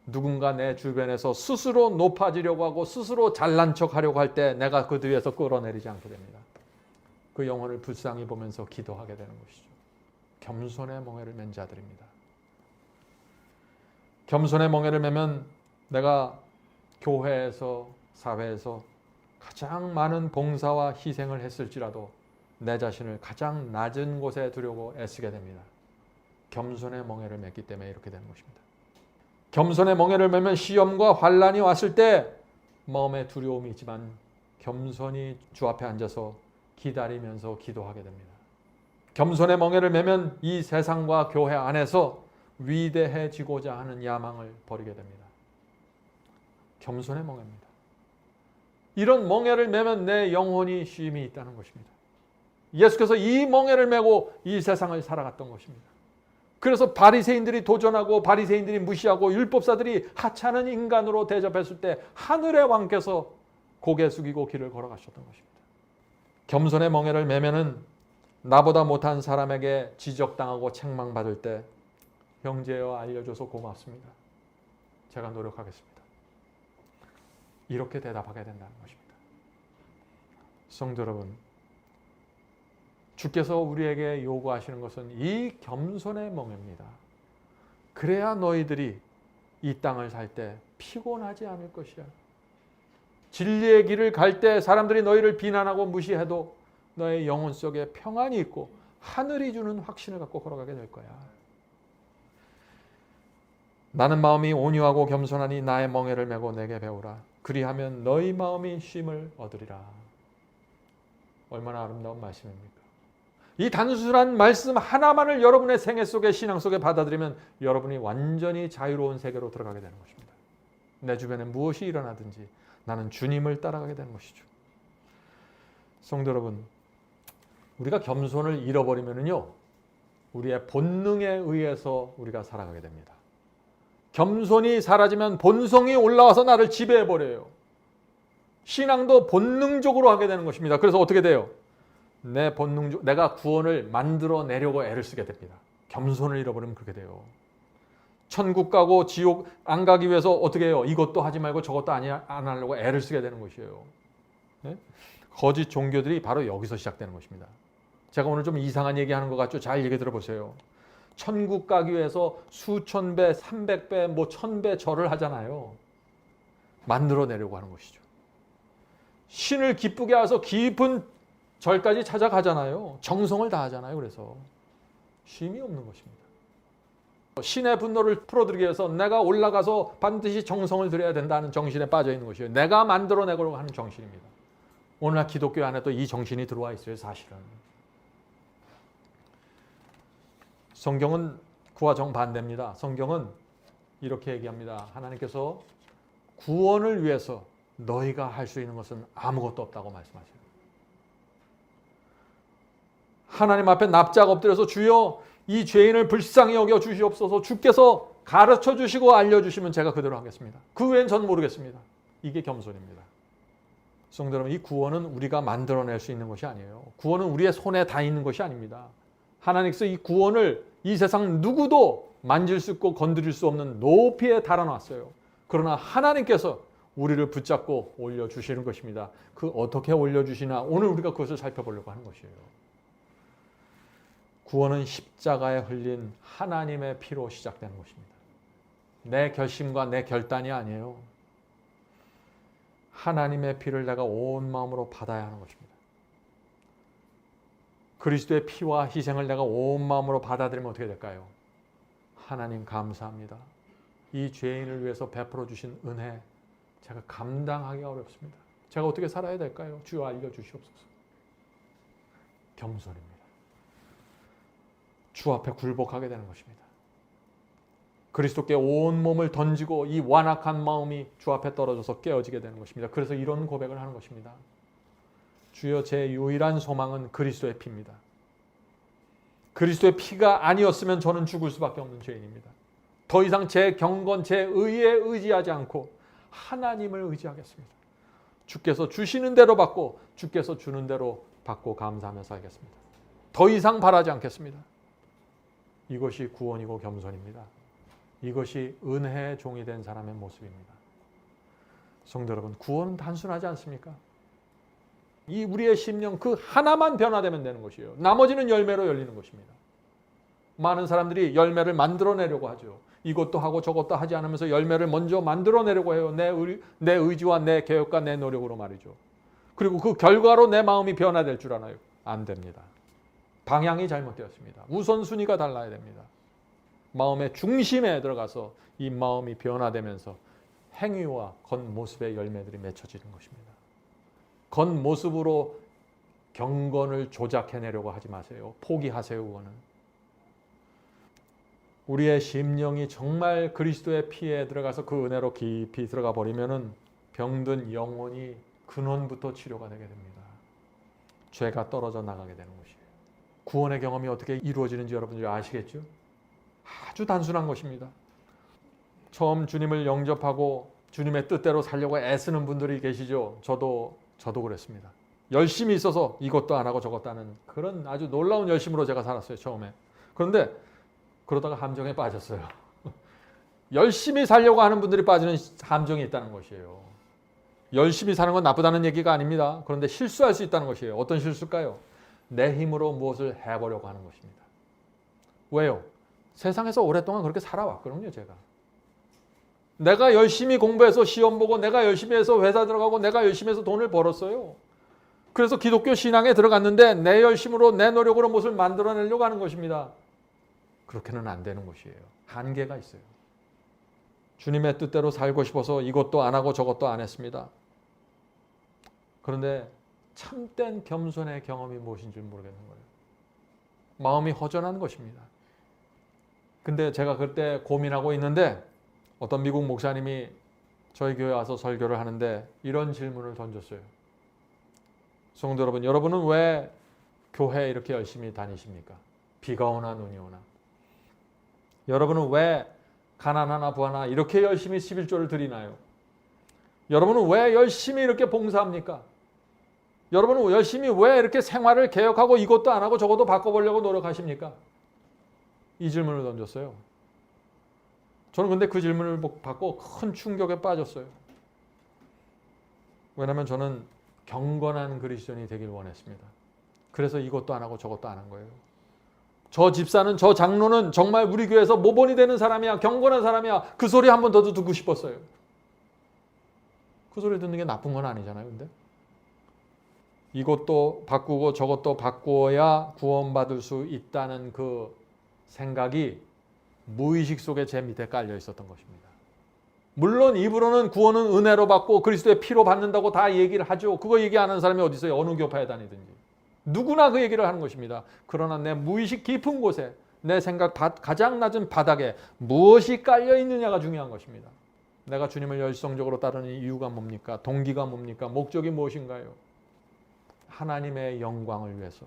누군가 내 주변에서 스스로 높아지려고 하고 스스로 잘난 척하려고 할 때 내가 그 뒤에서 끌어내리지 않게 됩니다. 그 영혼을 불쌍히 보면서 기도하게 되는 것이죠. 겸손의 멍에를 맨 자들입니다. 겸손의 멍에를 매면 내가 교회에서, 사회에서 가장 많은 봉사와 희생을 했을지라도 내 자신을 가장 낮은 곳에 두려고 애쓰게 됩니다. 겸손의 멍에를 맸기 때문에 이렇게 되는 것입니다. 겸손의 멍에를 매면 시험과 환난이 왔을 때 마음에 두려움이 있지만 겸손히 주 앞에 앉아서 기다리면서 기도하게 됩니다. 겸손의 멍에를 매면 이 세상과 교회 안에서 위대해지고자 하는 야망을 버리게 됩니다. 겸손의 멍에입니다. 이런 멍에를 매면 내 영혼이 쉼이 있다는 것입니다. 예수께서 이 멍에를 메고 이 세상을 살아갔던 것입니다. 그래서 바리새인들이 도전하고 바리새인들이 무시하고 율법사들이 하찮은 인간으로 대접했을 때 하늘의 왕께서 고개 숙이고 길을 걸어가셨던 것입니다. 겸손의 멍에를 매면은 나보다 못한 사람에게 지적당하고 책망받을 때 형제여 알려줘서 고맙습니다. 제가 노력하겠습니다. 이렇게 대답하게 된다는 것입니다. 성도 여러분, 주께서 우리에게 요구하시는 것은 이 겸손의 멍에입니다. 그래야 너희들이 이 땅을 살 때 피곤하지 않을 것이야. 진리의 길을 갈 때 사람들이 너희를 비난하고 무시해도 너의 영혼 속에 평안이 있고 하늘이 주는 확신을 갖고 걸어가게 될 거야. 나는 마음이 온유하고 겸손하니 나의 멍에를 메고 내게 배우라. 그리하면 너희 마음이 쉼을 얻으리라. 얼마나 아름다운 말씀입니까? 이 단순한 말씀 하나만을 여러분의 생애 속에, 신앙 속에 받아들이면 여러분이 완전히 자유로운 세계로 들어가게 되는 것입니다. 내 주변에 무엇이 일어나든지 나는 주님을 따라가게 되는 것이죠. 성도 여러분, 우리가 겸손을 잃어버리면요, 우리의 본능에 의해서 우리가 살아가게 됩니다. 겸손이 사라지면 본성이 올라와서 나를 지배해버려요. 신앙도 본능적으로 하게 되는 것입니다. 그래서 어떻게 돼요? 내 본능적, 내가 구원을 만들어내려고 애를 쓰게 됩니다. 겸손을 잃어버리면 그렇게 돼요. 천국 가고 지옥 안 가기 위해서 어떻게 해요? 이것도 하지 말고 저것도 안 하려고 애를 쓰게 되는 것이에요. 네? 거짓 종교들이 바로 여기서 시작되는 것입니다. 제가 오늘 좀 이상한 얘기하는 것 같죠? 잘 얘기 들어보세요. 천국 가기 위해서 수천 배, 300배, 뭐 1000배 절을 하잖아요. 만들어내려고 하는 것이죠. 신을 기쁘게 해서 깊은 절까지 찾아가잖아요. 정성을 다하잖아요. 그래서 쉼이 없는 것입니다. 신의 분노를 풀어드리기 위해서 내가 올라가서 반드시 정성을 들여야 된다는 정신에 빠져 있는 것이에요. 내가 만들어내려고 하는 정신입니다. 오늘날 기독교 안에 또 이 정신이 들어와 있어요. 사실은. 성경은 그와 정반대입니다. 성경은 이렇게 얘기합니다. 하나님께서 구원을 위해서 너희가 할 수 있는 것은 아무것도 없다고 말씀하세요. 하나님 앞에 납작 엎드려서 주여 이 죄인을 불쌍히 여겨 주시옵소서. 주께서 가르쳐 주시고 알려주시면 제가 그대로 하겠습니다. 그 외엔 전 모르겠습니다. 이게 겸손입니다. 성도 여러분, 이 구원은 우리가 만들어낼 수 있는 것이 아니에요. 구원은 우리의 손에 다 있는 것이 아닙니다. 하나님께서 이 구원을 이 세상 누구도 만질 수 있고 건드릴 수 없는 높이에 달아놨어요. 그러나 하나님께서 우리를 붙잡고 올려주시는 것입니다. 그 어떻게 올려주시나 오늘 우리가 그것을 살펴보려고 하는 것이에요. 구원은 십자가에 흘린 하나님의 피로 시작되는 것입니다. 내 결심과 내 결단이 아니에요. 하나님의 피를 내가 온 마음으로 받아야 하는 것입니다. 그리스도의 피와 희생을 내가 온 마음으로 받아들이면 어떻게 될까요? 하나님 감사합니다. 이 죄인을 위해서 베풀어 주신 은혜 제가 감당하기 어렵습니다. 제가 어떻게 살아야 될까요? 주여 알려주시옵소서. 겸손입니다. 주 앞에 굴복하게 되는 것입니다. 그리스도께 온 몸을 던지고 이 완악한 마음이 주 앞에 떨어져서 깨어지게 되는 것입니다. 그래서 이런 고백을 하는 것입니다. 주여, 제 유일한 소망은 그리스도의 피입니다. 그리스도의 피가 아니었으면 저는 죽을 수밖에 없는 죄인입니다. 더 이상 제 경건, 제 의에 의지하지 않고 하나님을 의지하겠습니다. 주께서 주시는 대로 받고 주께서 주는 대로 받고 감사하며 살겠습니다. 더 이상 바라지 않겠습니다. 이것이 구원이고 겸손입니다. 이것이 은혜의 종이 된 사람의 모습입니다. 성도 여러분, 구원은 단순하지 않습니까? 이 우리의 심령 그 하나만 변화되면 되는 것이에요. 나머지는 열매로 열리는 것입니다. 많은 사람들이 열매를 만들어내려고 하죠. 이것도 하고 저것도 하지 않으면서 열매를 먼저 만들어내려고 해요. 내 의지와 내 계획과 내 노력으로 말이죠. 그리고 그 결과로 내 마음이 변화될 줄 아나요? 안 됩니다. 방향이 잘못되었습니다. 우선순위가 달라야 됩니다. 마음의 중심에 들어가서 이 마음이 변화되면서 행위와 겉모습의 열매들이 맺혀지는 것입니다. 겉모습으로 경건을 조작해내려고 하지 마세요. 포기하세요. 그거는. 우리의 심령이 정말 그리스도의 피에 들어가서 그 은혜로 깊이 들어가 버리면은 병든 영혼이 근원부터 치료가 되게 됩니다. 죄가 떨어져 나가게 되는 것이에요. 구원의 경험이 어떻게 이루어지는지 여러분들이 아시겠죠? 아주 단순한 것입니다. 처음 주님을 영접하고 주님의 뜻대로 살려고 애쓰는 분들이 계시죠. 저도 그랬습니다. 열심히 있어서 이것도 안 하고 저것도 안 하는 그런 아주 놀라운 열심으로 제가 살았어요. 처음에. 그런데 그러다가 함정에 빠졌어요. 열심히 살려고 하는 분들이 빠지는 함정이 있다는 것이에요. 열심히 사는 건 나쁘다는 얘기가 아닙니다. 그런데 실수할 수 있다는 것이에요. 어떤 실수일까요? 내 힘으로 무엇을 해보려고 하는 것입니다. 왜요? 세상에서 오랫동안 그렇게 살아왔거든요. 내가 열심히 공부해서 시험 보고 내가 열심히 해서 회사 들어가고 내가 열심히 해서 돈을 벌었어요. 그래서 기독교 신앙에 들어갔는데 내 열심으로 내 노력으로 무엇을 만들어내려고 하는 것입니다. 그렇게는 안 되는 것이에요. 한계가 있어요. 주님의 뜻대로 살고 싶어서 이것도 안 하고 저것도 안 했습니다. 그런데 참된 겸손의 경험이 무엇인지 모르겠는 거예요. 마음이 허전한 것입니다. 근데 제가 그때 고민하고 있는데 어떤 미국 목사님이 저희 교회 와서 설교를 하는데 이런 질문을 던졌어요. 성도 여러분, 여러분은 왜 교회 이렇게 열심히 다니십니까? 비가 오나 눈이 오나. 여러분은 왜 가난하나 부하나 이렇게 열심히 11조를 드리나요? 여러분은 왜 열심히 이렇게 봉사합니까? 여러분은 열심히 왜 이렇게 생활을 개혁하고 이것도 안 하고 저것도 바꿔보려고 노력하십니까? 이 질문을 던졌어요. 저는 근데 그 질문을 받고 큰 충격에 빠졌어요. 왜냐하면 저는 경건한 그리스도인이 되길 원했습니다. 그래서 이것도 안 하고 저것도 안 한 거예요. 저 집사는, 저 장로는 정말 우리 교회에서 모본이 되는 사람이야, 경건한 사람이야. 그 소리 한 번 더 듣고 싶었어요. 그 소리 듣는 게 나쁜 건 아니잖아요. 근데 이것도 바꾸고 저것도 바꾸어야 구원받을 수 있다는 그 생각이 무의식 속에 제 밑에 깔려 있었던 것입니다. 물론 입으로는 구원은 은혜로 받고 그리스도의 피로 받는다고 다 얘기를 하죠. 그거 얘기 안 하는 사람이 어디 있어요? 어느 교파에 다니든지. 누구나 그 얘기를 하는 것입니다. 그러나 내 무의식 깊은 곳에 내 생각 가장 낮은 바닥에 무엇이 깔려 있느냐가 중요한 것입니다. 내가 주님을 열성적으로 따르는 이유가 뭡니까? 동기가 뭡니까? 목적이 무엇인가요? 하나님의 영광을 위해서,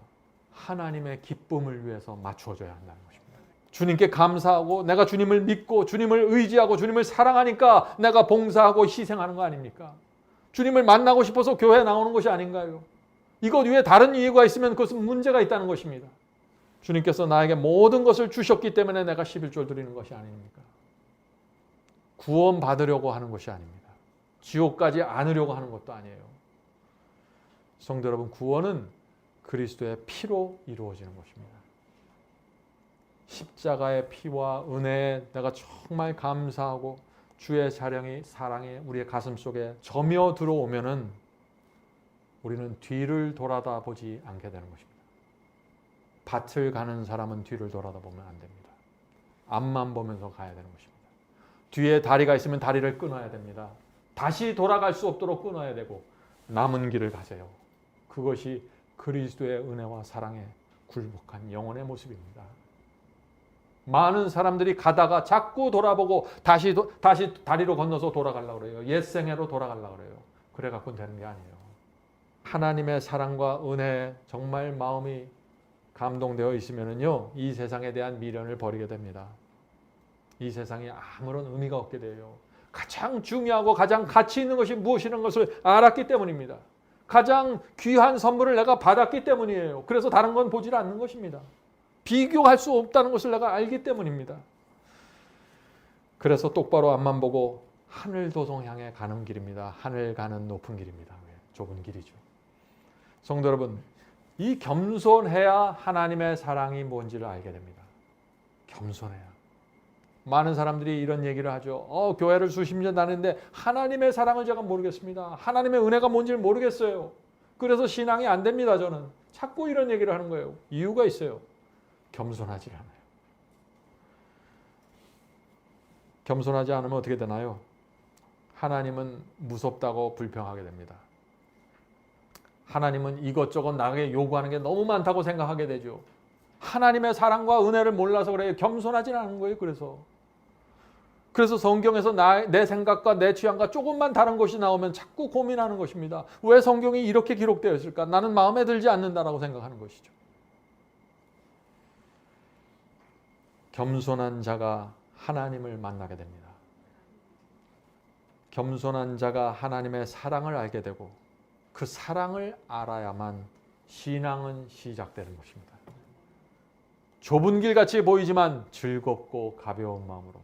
하나님의 기쁨을 위해서 맞추어져야 한다는 것입니다. 주님께 감사하고 내가 주님을 믿고 주님을 의지하고 주님을 사랑하니까 내가 봉사하고 희생하는 거 아닙니까? 주님을 만나고 싶어서 교회 나오는 것이 아닌가요? 이것 위에 다른 이유가 있으면 그것은 문제가 있다는 것입니다. 주님께서 나에게 모든 것을 주셨기 때문에 내가 11조 드리는 것이 아닙니까? 구원 받으려고 하는 것이 아닙니다. 지옥까지 안으려고 하는 것도 아니에요. 성도 여러분, 구원은 그리스도의 피로 이루어지는 것입니다. 십자가의 피와 은혜에 내가 정말 감사하고 주의 사랑이 우리의 가슴 속에 저며 들어오면은 우리는 뒤를 돌아다 보지 않게 되는 것입니다. 밭을 가는 사람은 뒤를 돌아다 보면 안 됩니다. 앞만 보면서 가야 되는 것입니다. 뒤에 다리가 있으면 다리를 끊어야 됩니다. 다시 돌아갈 수 없도록 끊어야 되고 남은 길을 가세요. 그것이 그리스도의 은혜와 사랑에 굴복한 영혼의 모습입니다. 많은 사람들이 가다가 자꾸 돌아보고 다시 다리로 건너서 돌아가려고 그래요. 옛생애로 돌아가려고 그래요. 그래 갖고는 되는 게 아니에요. 하나님의 사랑과 은혜에 정말 마음이 감동되어 있으면요, 이 세상에 대한 미련을 버리게 됩니다. 이 세상에 아무런 의미가 없게 돼요. 가장 중요하고 가장 가치 있는 것이 무엇이라는 것을 알았기 때문입니다. 가장 귀한 선물을 내가 받았기 때문이에요. 그래서 다른 건 보질 않는 것입니다. 비교할 수 없다는 것을 내가 알기 때문입니다. 그래서 똑바로 앞만 보고 하늘 도성 향해 가는 길입니다. 하늘 가는 높은 길입니다. 좁은 길이죠. 성도 여러분, 이 겸손해야 하나님의 사랑이 뭔지를 알게 됩니다. 겸손해야. 많은 사람들이 이런 얘기를 하죠. 교회를 수십 년 다녔는데 하나님의 사랑을 제가 모르겠습니다. 하나님의 은혜가 뭔지를 모르겠어요. 그래서 신앙이 안 됩니다. 저는 자꾸 이런 얘기를 하는 거예요. 이유가 있어요. 겸손하지 않아요. 겸손하지 않으면 어떻게 되나요? 하나님은 무섭다고 불평하게 됩니다. 하나님은 이것저것 나에게 요구하는 게 너무 많다고 생각하게 되죠. 하나님의 사랑과 은혜를 몰라서 그래요. 겸손하지 않은 거예요. 그래서 성경에서 내 생각과 내 취향과 조금만 다른 것이 나오면 자꾸 고민하는 것입니다. 왜 성경이 이렇게 기록되어 있을까? 나는 마음에 들지 않는다라고 생각하는 것이죠. 겸손한 자가 하나님을 만나게 됩니다. 겸손한 자가 하나님의 사랑을 알게 되고 그 사랑을 알아야만 신앙은 시작되는 것입니다. 좁은 길같이 보이지만 즐겁고 가벼운 마음으로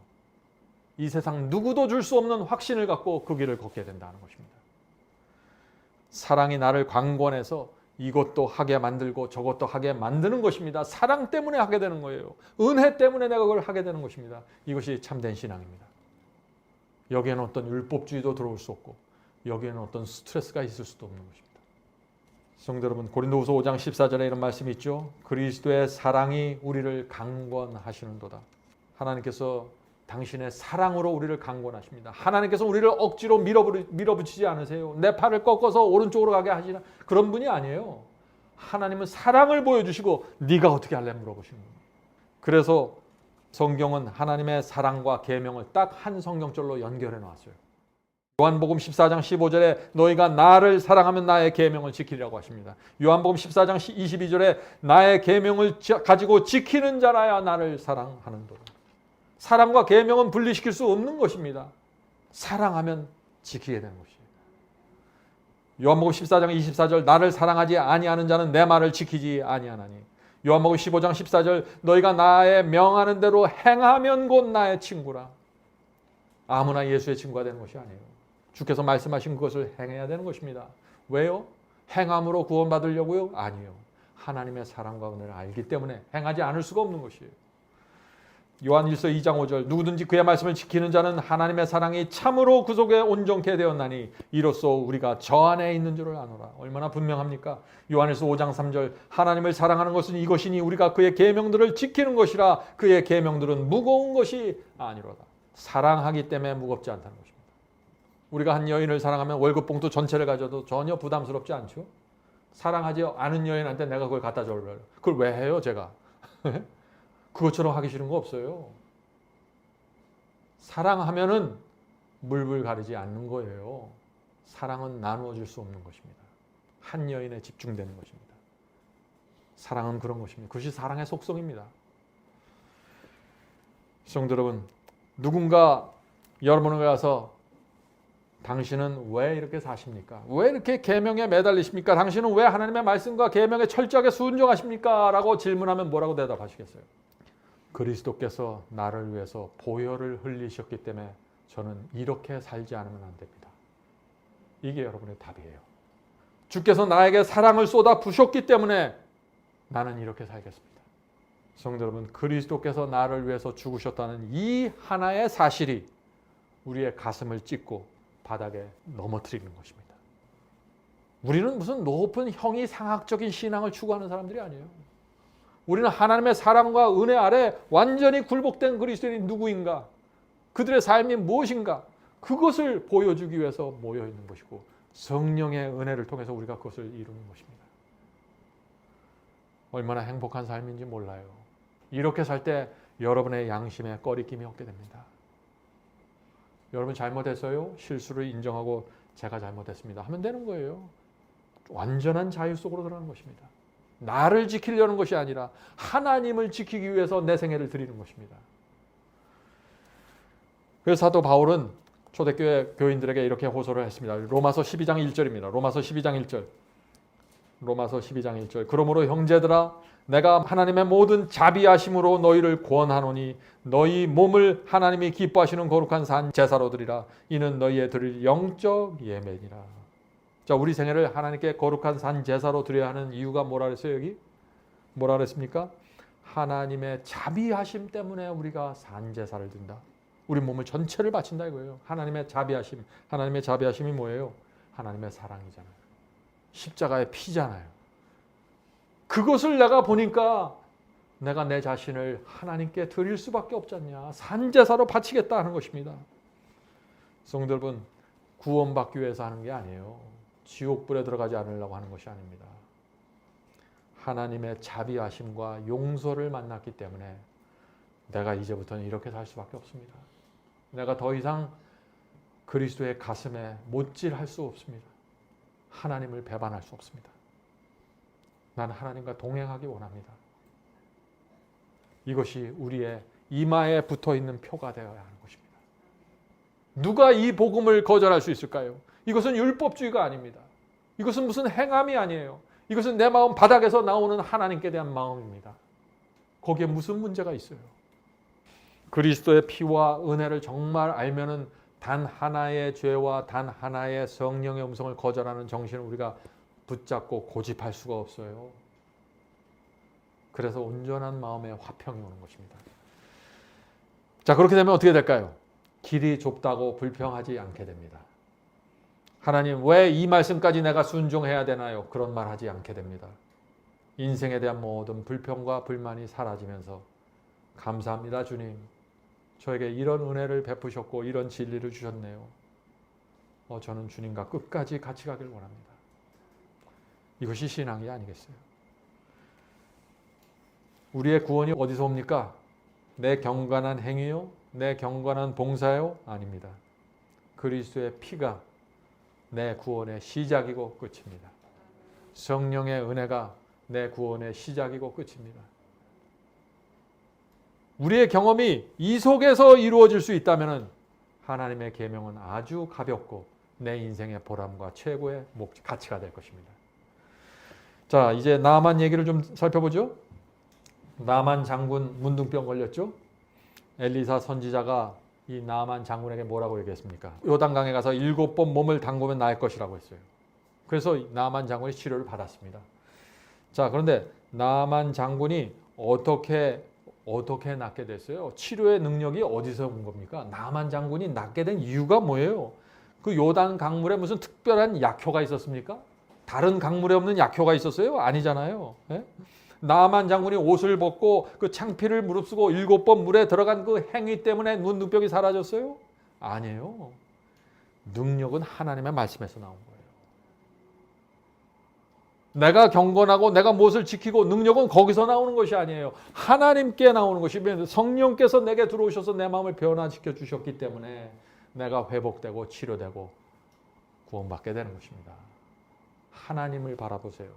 이 세상 누구도 줄 수 없는 확신을 갖고 그 길을 걷게 된다는 것입니다. 사랑이 나를 강권해서 이것도 하게 만들고 저것도 하게 만드는 것입니다. 사랑 때문에 하게 되는 거예요. 은혜 때문에 내가 그걸 하게 되는 것입니다. 이것이 참된 신앙입니다. 여기에는 어떤 율법주의도 들어올 수 없고 여기에는 어떤 스트레스가 있을 수도 없는 것입니다. 성도 여러분, 고린도후서 5장 14절에 이런 말씀이 있죠. 그리스도의 사랑이 우리를 강권하시는도다. 하나님께서 당신의 사랑으로 우리를 강권하십니다. 하나님께서 우리를 억지로 밀어붙이지 않으세요. 내 팔을 꺾어서 오른쪽으로 가게 하시는 그런 분이 아니에요. 하나님은 사랑을 보여주시고 네가 어떻게 할래 물어보시는 거예요. 그래서 성경은 하나님의 사랑과 계명을 딱 한 성경절로 연결해 놨어요. 요한복음 14장 15절에 너희가 나를 사랑하면 나의 계명을 지키리라고 하십니다. 요한복음 14장 22절에 나의 계명을 가지고 지키는 자라야 나를 사랑하는도다. 사랑과 계명은 분리시킬 수 없는 것입니다. 사랑하면 지키게 되는 것이에요. 요한복음 14장 24절 나를 사랑하지 아니하는 자는 내 말을 지키지 아니하나니. 요한복음 15장 14절 너희가 나의 명하는 대로 행하면 곧 나의 친구라. 아무나 예수의 친구가 되는 것이 아니에요. 주께서 말씀하신 그것을 행해야 되는 것입니다. 왜요? 행함으로 구원받으려고요? 아니에요. 하나님의 사랑과 은혜를 알기 때문에 행하지 않을 수가 없는 것이에요. 요한일서 2장 5절 누구든지 그의 말씀을 지키는 자는 하나님의 사랑이 참으로 그 속에 온전케 되었나니 이로써 우리가 저 안에 있는 줄을 아노라. 얼마나 분명합니까? 요한일서 5장 3절 하나님을 사랑하는 것은 이것이니 우리가 그의 계명들을 지키는 것이라. 그의 계명들은 무거운 것이 아니로다. 사랑하기 때문에 무겁지 않다는 것입니다. 우리가 한 여인을 사랑하면 월급 봉투 전체를 가져도 전혀 부담스럽지 않죠? 사랑하지 않은 여인한테 내가 그걸 갖다 줘요. 그걸 왜 해요 제가? 그것처럼 하기 싫은 거 없어요. 사랑하면은 물불 가리지 않는 거예요. 사랑은 나누어 줄 수 없는 것입니다. 한 여인에 집중되는 것입니다. 사랑은 그런 것입니다. 그것이 사랑의 속성입니다. 성도 여러분, 누군가 여러분에게 가서 당신은 왜 이렇게 사십니까? 왜 이렇게 계명에 매달리십니까? 당신은 왜 하나님의 말씀과 계명에 철저하게 순종하십니까? 라고 질문하면 뭐라고 대답하시겠어요? 그리스도께서 나를 위해서 보혈을 흘리셨기 때문에 저는 이렇게 살지 않으면 안 됩니다. 이게 여러분의 답이에요. 주께서 나에게 사랑을 쏟아 부으셨기 때문에 나는 이렇게 살겠습니다. 성도 여러분, 그리스도께서 나를 위해서 죽으셨다는 이 하나의 사실이 우리의 가슴을 찢고 바닥에 넘어뜨리는 것입니다. 우리는 무슨 높은 형이상학적인 신앙을 추구하는 사람들이 아니에요. 우리는 하나님의 사랑과 은혜 아래 완전히 굴복된 그리스도인이 누구인가, 그들의 삶이 무엇인가, 그것을 보여주기 위해서 모여 있는 것이고 성령의 은혜를 통해서 우리가 그것을 이루는 것입니다. 얼마나 행복한 삶인지 몰라요. 이렇게 살 때 여러분의 양심에 꺼리낌이 없게 됩니다. 여러분 잘못했어요? 실수를 인정하고 제가 잘못했습니다 하면 되는 거예요. 완전한 자유 속으로 들어가는 것입니다. 나를 지키려는 것이 아니라 하나님을 지키기 위해서 내 생애를 드리는 것입니다. 그래서 사도 바울은 초대교회 교인들에게 이렇게 호소를 했습니다. 로마서 12장 1절입니다. 로마서 12장 1절. 로마서 12장 1절. 그러므로 형제들아, 내가 하나님의 모든 자비하심으로 너희를 권하노니 너희 몸을 하나님이 기뻐하시는 거룩한 산 제사로 드리라. 이는 너희의 드릴 영적 예배니라. 자, 우리 생애를 하나님께 거룩한 산 제사로 드려야 하는 이유가 뭐라 그랬어요? 여기 뭐라 그랬습니까? 하나님의 자비하심 때문에 우리가 산 제사를 드린다. 우리 몸을 전체를 바친다 이거예요. 하나님의 자비하심. 하나님의 자비하심이 뭐예요? 하나님의 사랑이잖아요. 십자가의 피잖아요. 그것을 내가 보니까 내가 내 자신을 하나님께 드릴 수밖에 없지 않냐. 산제사로 바치겠다 하는 것입니다. 성도 여러분, 구원받기 위해서 하는 게 아니에요. 지옥불에 들어가지 않으려고 하는 것이 아닙니다. 하나님의 자비하심과 용서를 만났기 때문에 내가 이제부터는 이렇게 살 수밖에 없습니다. 내가 더 이상 그리스도의 가슴에 못질할 수 없습니다. 하나님을 배반할 수 없습니다. 나는 하나님과 동행하기 원합니다. 이것이 우리의 이마에 붙어있는 표가 되어야 하는 것입니다. 누가 이 복음을 거절할 수 있을까요? 이것은 율법주의가 아닙니다. 이것은 무슨 행함이 아니에요. 이것은 내 마음 바닥에서 나오는 하나님께 대한 마음입니다. 거기에 무슨 문제가 있어요? 그리스도의 피와 은혜를 정말 알면은 단 하나의 죄와 단 하나의 성령의 음성을 거절하는 정신을 우리가 붙잡고 고집할 수가 없어요. 그래서 온전한 마음의 화평이 오는 것입니다. 자, 그렇게 되면 어떻게 될까요? 길이 좁다고 불평하지 않게 됩니다. 하나님, 왜 이 말씀까지 내가 순종해야 되나요? 그런 말 하지 않게 됩니다. 인생에 대한 모든 불평과 불만이 사라지면서 감사합니다, 주님. 저에게 이런 은혜를 베푸셨고 이런 진리를 주셨네요. 저는 주님과 끝까지 같이 가길 원합니다. 이것이 신앙이 아니겠어요? 우리의 구원이 어디서 옵니까? 내 경건한 행위요? 내 경건한 봉사요? 아닙니다. 그리스도의 피가 내 구원의 시작이고 끝입니다. 성령의 은혜가 내 구원의 시작이고 끝입니다. 우리의 경험이 이 속에서 이루어질 수 있다면 하나님의 계명은 아주 가볍고 내 인생의 보람과 최고의 가치가 될 것입니다. 자, 이제 나만 얘기를 좀 살펴보죠. 나만 장군 문둥병 걸렸죠. 엘리사 선지자가 이 나만 장군에게 뭐라고 얘기했습니까? 요단강에 가서 7번 몸을 담그면 나을 것이라고 했어요. 그래서 나만 장군이 치료를 받았습니다. 자, 그런데 나만 장군이 어떻게 낫게 됐어요? 치료의 능력이 어디서 온 겁니까? 나만 장군이 낫게 된 이유가 뭐예요? 그 요단 강물에 무슨 특별한 약효가 있었습니까? 다른 강물에 없는 약효가 있었어요? 아니잖아요. 예? 나만 장군이 옷을 벗고 그 창피를 무릅쓰고 7번 물에 들어간 그 행위 때문에 눈병이 사라졌어요? 아니에요. 능력은 하나님의 말씀에서 나온 거예요. 내가 경건하고 내가 무엇을 지키고 능력은 거기서 나오는 것이 아니에요. 하나님께 나오는 것이 성령께서 내게 들어오셔서 내 마음을 변화시켜 주셨기 때문에 내가 회복되고 치료되고 구원받게 되는 것입니다. 하나님을 바라보세요.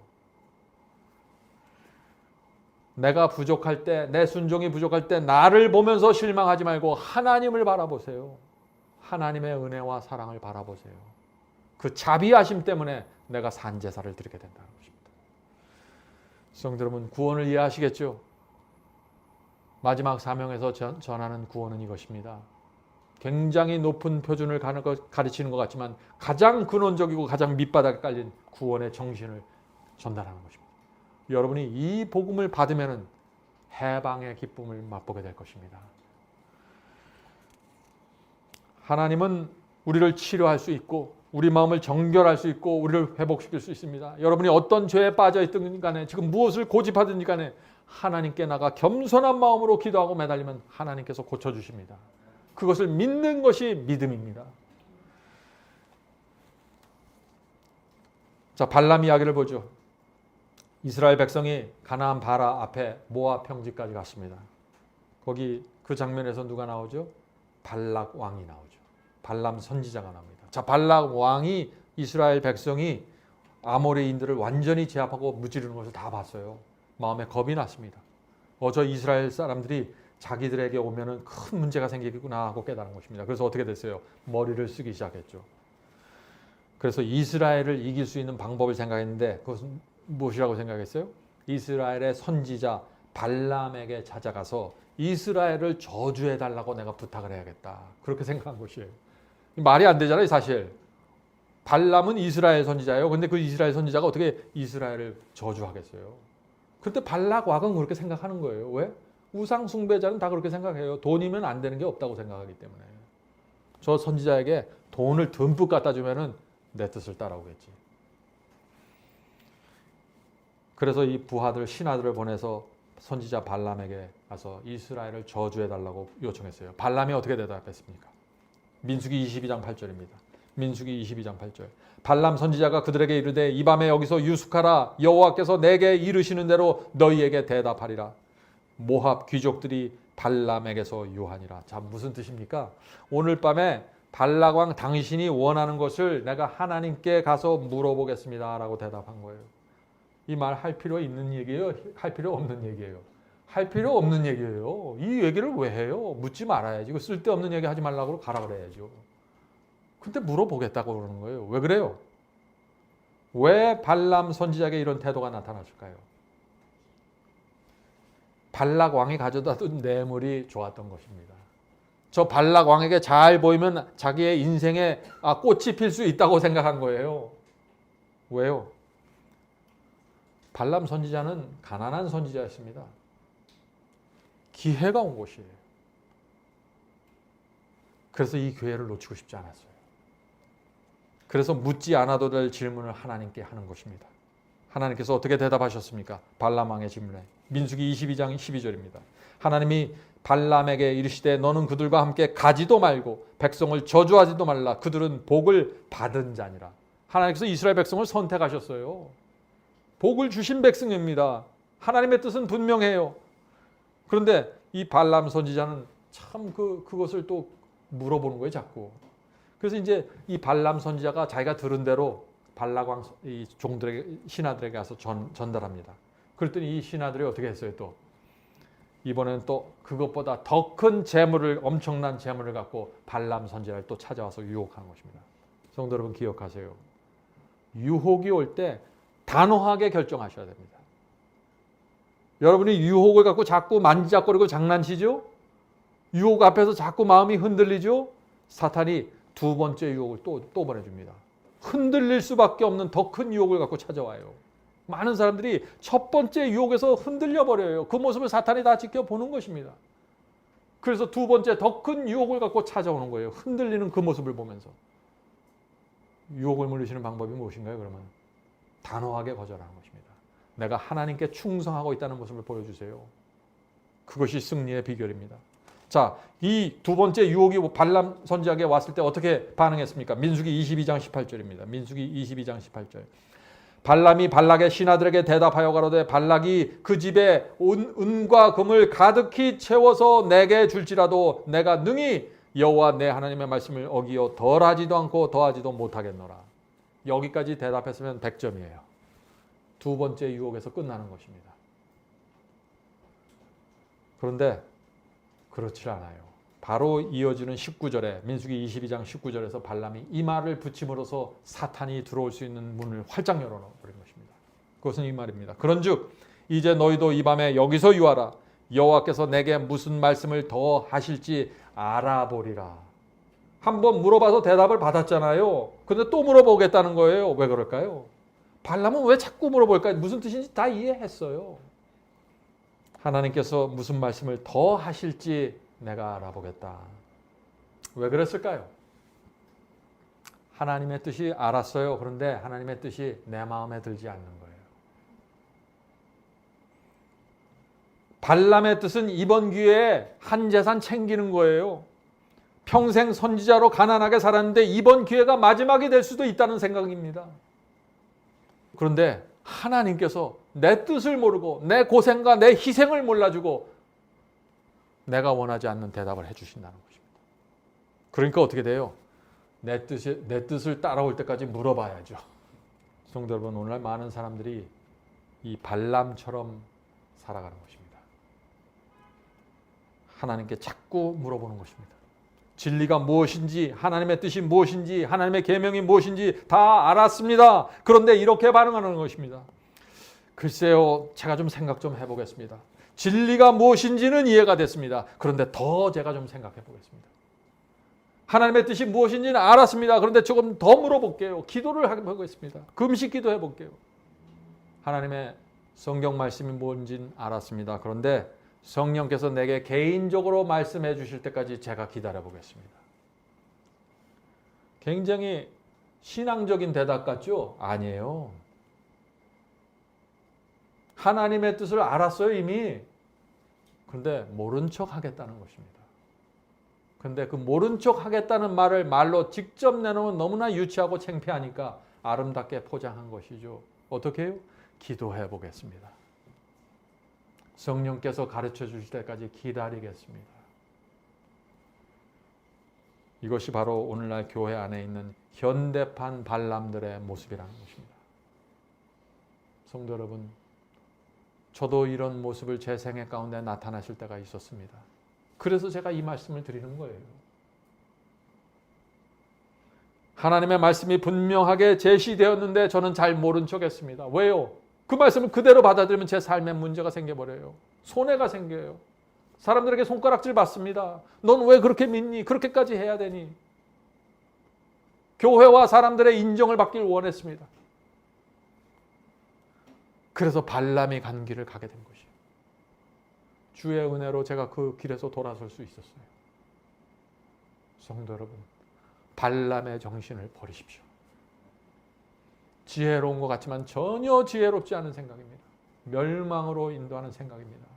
내가 부족할 때, 내 순종이 부족할 때 나를 보면서 실망하지 말고 하나님을 바라보세요. 하나님의 은혜와 사랑을 바라보세요. 그 자비하심 때문에 내가 산 제사를 드리게 된다는 것입니다. 성도 여러분, 구원을 이해하시겠죠? 마지막 사명에서 전하는 구원은 이것입니다. 굉장히 높은 표준을 가르치는 것 같지만 가장 근원적이고 가장 밑바닥에 깔린 구원의 정신을 전달하는 것입니다. 여러분이 이 복음을 받으면 해방의 기쁨을 맛보게 될 것입니다. 하나님은 우리를 치료할 수 있고 우리 마음을 정결할 수 있고 우리를 회복시킬 수 있습니다. 여러분이 어떤 죄에 빠져 있든 간에 지금 무엇을 고집하든 간에 하나님께 나가 겸손한 마음으로 기도하고 매달리면 하나님께서 고쳐주십니다. 그것을 믿는 것이 믿음입니다. 자, 발람 이야기를 보죠. 이스라엘 백성이 가나안 바라 앞에 모압 평지까지 갔습니다. 거기 그 장면에서 누가 나오죠? 발락 왕이 나오죠. 발람 선지자가 나옵니다. 자, 발락 왕이 이스라엘 백성이 아모레인들을 완전히 제압하고 무찌르는 것을 다 봤어요. 마음에 겁이 났습니다. 저 이스라엘 사람들이 자기들에게 오면은 큰 문제가 생기겠구나 하고 깨달은 것입니다. 그래서 어떻게 됐어요? 머리를 쓰기 시작했죠. 그래서 이스라엘을 이길 수 있는 방법을 생각했는데 그것은 무엇이라고 생각했어요? 이스라엘의 선지자 발람에게 찾아가서 이스라엘을 저주해달라고 내가 부탁을 해야겠다. 그렇게 생각한 것이에요. 말이 안 되잖아요, 사실. 발람은 이스라엘 선지자예요. 근데 그 이스라엘 선지자가 어떻게 이스라엘을 저주하겠어요? 그때 발락 왕은 그렇게 생각하는 거예요. 왜? 우상 숭배자는 다 그렇게 생각해요. 돈이면 안 되는 게 없다고 생각하기 때문에. 저 선지자에게 돈을 듬뿍 갖다 주면은 내 뜻을 따라오겠지. 그래서 이 부하들, 신하들을 보내서 선지자 발람에게 가서 이스라엘을 저주해달라고 요청했어요. 발람이 어떻게 대답했습니까? 민수기 22장 8절입니다. 민수기 22장 8절. 발람 선지자가 그들에게 이르되 이 밤에 여기서 유숙하라. 여호와께서 내게 이르시는 대로 너희에게 대답하리라. 모압 귀족들이 발람에게서 유하니라. 자, 무슨 뜻입니까? 오늘 밤에 발락 왕 당신이 원하는 것을 내가 하나님께 가서 물어보겠습니다 라고 대답한 거예요. 이 말 할 필요 있는 얘기예요? 할 필요 없는 얘기예요? 할 필요 없는 얘기예요. 이 얘기를 왜 해요? 묻지 말아야지. 이거 쓸데없는 얘기 하지 말라고 가라 그래야죠. 근데 물어보겠다고 그러는 거예요. 왜 그래요? 왜 발람 선지자에게 이런 태도가 나타났을까요? 발락 왕이 가져다 둔 뇌물이 좋았던 것입니다. 저 발락 왕에게 잘 보이면 자기의 인생에 꽃이 필 수 있다고 생각한 거예요. 왜요? 발람 선지자는 가난한 선지자였습니다. 기회가 온 것이에요. 그래서 이 기회를 놓치고 싶지 않았어요. 그래서 묻지 않아도 될 질문을 하나님께 하는 것입니다. 하나님께서 어떻게 대답하셨습니까? 발람 왕의 질문에. 민수기 22장 12절입니다. 하나님이 발람에게 이르시되 너는 그들과 함께 가지도 말고 백성을 저주하지도 말라. 그들은 복을 받은 자니라. 하나님께서 이스라엘 백성을 선택하셨어요. 복을 주신 백성입니다. 하나님의 뜻은 분명해요. 그런데 이 발람 선지자는 참 그것을 또 물어보는 거예요, 자꾸. 그래서 이제 이 발람 선지자가 자기가 들은 대로 발락 왕 이 종들에게, 신하들에게 가서 전달합니다. 그랬더니 이 신하들이 어떻게 했어요, 또? 이번에는 또 그것보다 더 큰 재물을, 엄청난 재물을 갖고 발람 선지자를 또 찾아와서 유혹하는 것입니다. 성도 여러분 기억하세요. 유혹이 올 때 단호하게 결정하셔야 됩니다. 여러분이 유혹을 갖고 자꾸 만지작거리고 장난치죠? 유혹 앞에서 자꾸 마음이 흔들리죠? 사탄이 두 번째 유혹을 또 보내줍니다. 흔들릴 수밖에 없는 더 큰 유혹을 갖고 찾아와요. 많은 사람들이 첫 번째 유혹에서 흔들려 버려요. 그 모습을 사탄이 다 지켜보는 것입니다. 그래서 두 번째 더 큰 유혹을 갖고 찾아오는 거예요. 흔들리는 그 모습을 보면서. 유혹을 물리시는 방법이 무엇인가요? 그러면 단호하게 거절하는 것입니다. 내가 하나님께 충성하고 있다는 모습을 보여주세요. 그것이 승리의 비결입니다. 자, 이 두 번째 유혹이 발람 선지자에게 왔을 때 어떻게 반응했습니까? 민수기 22장 18절입니다. 민수기 22장 18절. 발람이 발락의 신하들에게 대답하여 가로되 발락이 그 집에 은과 금을 가득히 채워서 내게 줄지라도 내가 능히 여호와 내 하나님의 말씀을 어기어 덜하지도 않고 더하지도 못하겠노라. 여기까지 대답했으면 100점이에요. 두 번째 유혹에서 끝나는 것입니다. 그런데 그렇지 않아요. 바로 이어지는 19절에 민수기 22장 19절에서 발람이 이 말을 붙임으로써 사탄이 들어올 수 있는 문을 활짝 열어버린 것입니다. 그것은 이 말입니다. 그런즉 이제 너희도 이 밤에 여기서 유하라. 여호와께서 내게 무슨 말씀을 더 하실지 알아보리라. 한번 물어봐서 대답을 받았잖아요. 근데 또 물어보겠다는 거예요. 왜 그럴까요? 발람은 왜 자꾸 물어볼까요? 무슨 뜻인지 다 이해했어요. 하나님께서 무슨 말씀을 더 하실지 내가 알아보겠다. 왜 그랬을까요? 하나님의 뜻이 알았어요. 그런데 하나님의 뜻이 내 마음에 들지 않는 거예요. 발람의 뜻은 이번 기회에 한 재산 챙기는 거예요. 평생 선지자로 가난하게 살았는데 이번 기회가 마지막이 될 수도 있다는 생각입니다. 그런데 하나님께서 내 뜻을 모르고 내 고생과 내 희생을 몰라주고 내가 원하지 않는 대답을 해주신다는 것입니다. 그러니까 어떻게 돼요? 내 뜻을 따라올 때까지 물어봐야죠. 성도 여러분, 오늘날 많은 사람들이 이 발람처럼 살아가는 것입니다. 하나님께 자꾸 물어보는 것입니다. 진리가 무엇인지, 하나님의 뜻이 무엇인지, 하나님의 계명이 무엇인지 다 알았습니다. 그런데 이렇게 반응하는 것입니다. 글쎄요, 제가 좀 생각 좀 해보겠습니다. 진리가 무엇인지는 이해가 됐습니다. 그런데 더 제가 좀 생각해 보겠습니다. 하나님의 뜻이 무엇인지는 알았습니다. 그런데 조금 더 물어볼게요. 기도를 해보겠습니다. 금식 기도해 볼게요. 하나님의 성경 말씀이 뭔지는 알았습니다. 그런데 성령께서 내게 개인적으로 말씀해 주실 때까지 제가 기다려 보겠습니다. 굉장히 신앙적인 대답 같죠? 아니에요. 하나님의 뜻을 알았어요, 이미. 그런데 모른 척 하겠다는 것입니다. 그런데 그 모른 척 하겠다는 말을 말로 직접 내놓으면 너무나 유치하고 창피하니까 아름답게 포장한 것이죠. 어떻게 해요? 기도해 보겠습니다. 성령께서 가르쳐 주실 때까지 기다리겠습니다. 이것이 바로 오늘날 교회 안에 있는 현대판 발람들의 모습이라는 것입니다. 성도 여러분, 저도 이런 모습을 제 생애 가운데 나타나실 때가 있었습니다. 그래서 제가 이 말씀을 드리는 거예요. 하나님의 말씀이 분명하게 제시되었는데 저는 잘 모른 척 했습니다. 왜요? 그 말씀을 그대로 받아들이면 제 삶에 문제가 생겨버려요. 손해가 생겨요. 사람들에게 손가락질 받습니다. 넌 왜 그렇게 믿니? 그렇게까지 해야 되니? 교회와 사람들의 인정을 받길 원했습니다. 그래서 발람이 간 길을 가게 된 것이에요. 주의 은혜로 제가 그 길에서 돌아설 수 있었어요. 성도 여러분, 발람의 정신을 버리십시오. 지혜로운 것 같지만 전혀 지혜롭지 않은 생각입니다. 멸망으로 인도하는 생각입니다.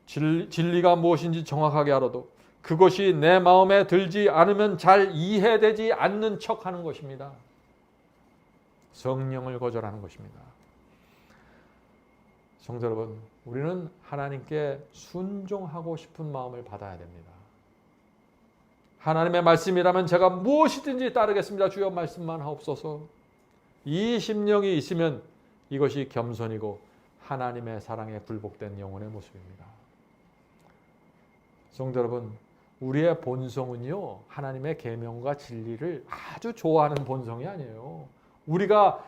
진리가 무엇인지 정확하게 알아도 그것이 내 마음에 들지 않으면 잘 이해되지 않는 척하는 것입니다. 성령을 거절하는 것입니다. 성도 여러분, 우리는 하나님께 순종하고 싶은 마음을 받아야 됩니다. 하나님의 말씀이라면 제가 무엇이든지 따르겠습니다. 주여 말씀만 하옵소서. 이 심령이 있으면 이것이 겸손이고 하나님의 사랑에 굴복된 영혼의 모습입니다. 성도 여러분, 우리의 본성은요, 하나님의 계명과 진리를 아주 좋아하는 본성이 아니에요. 우리가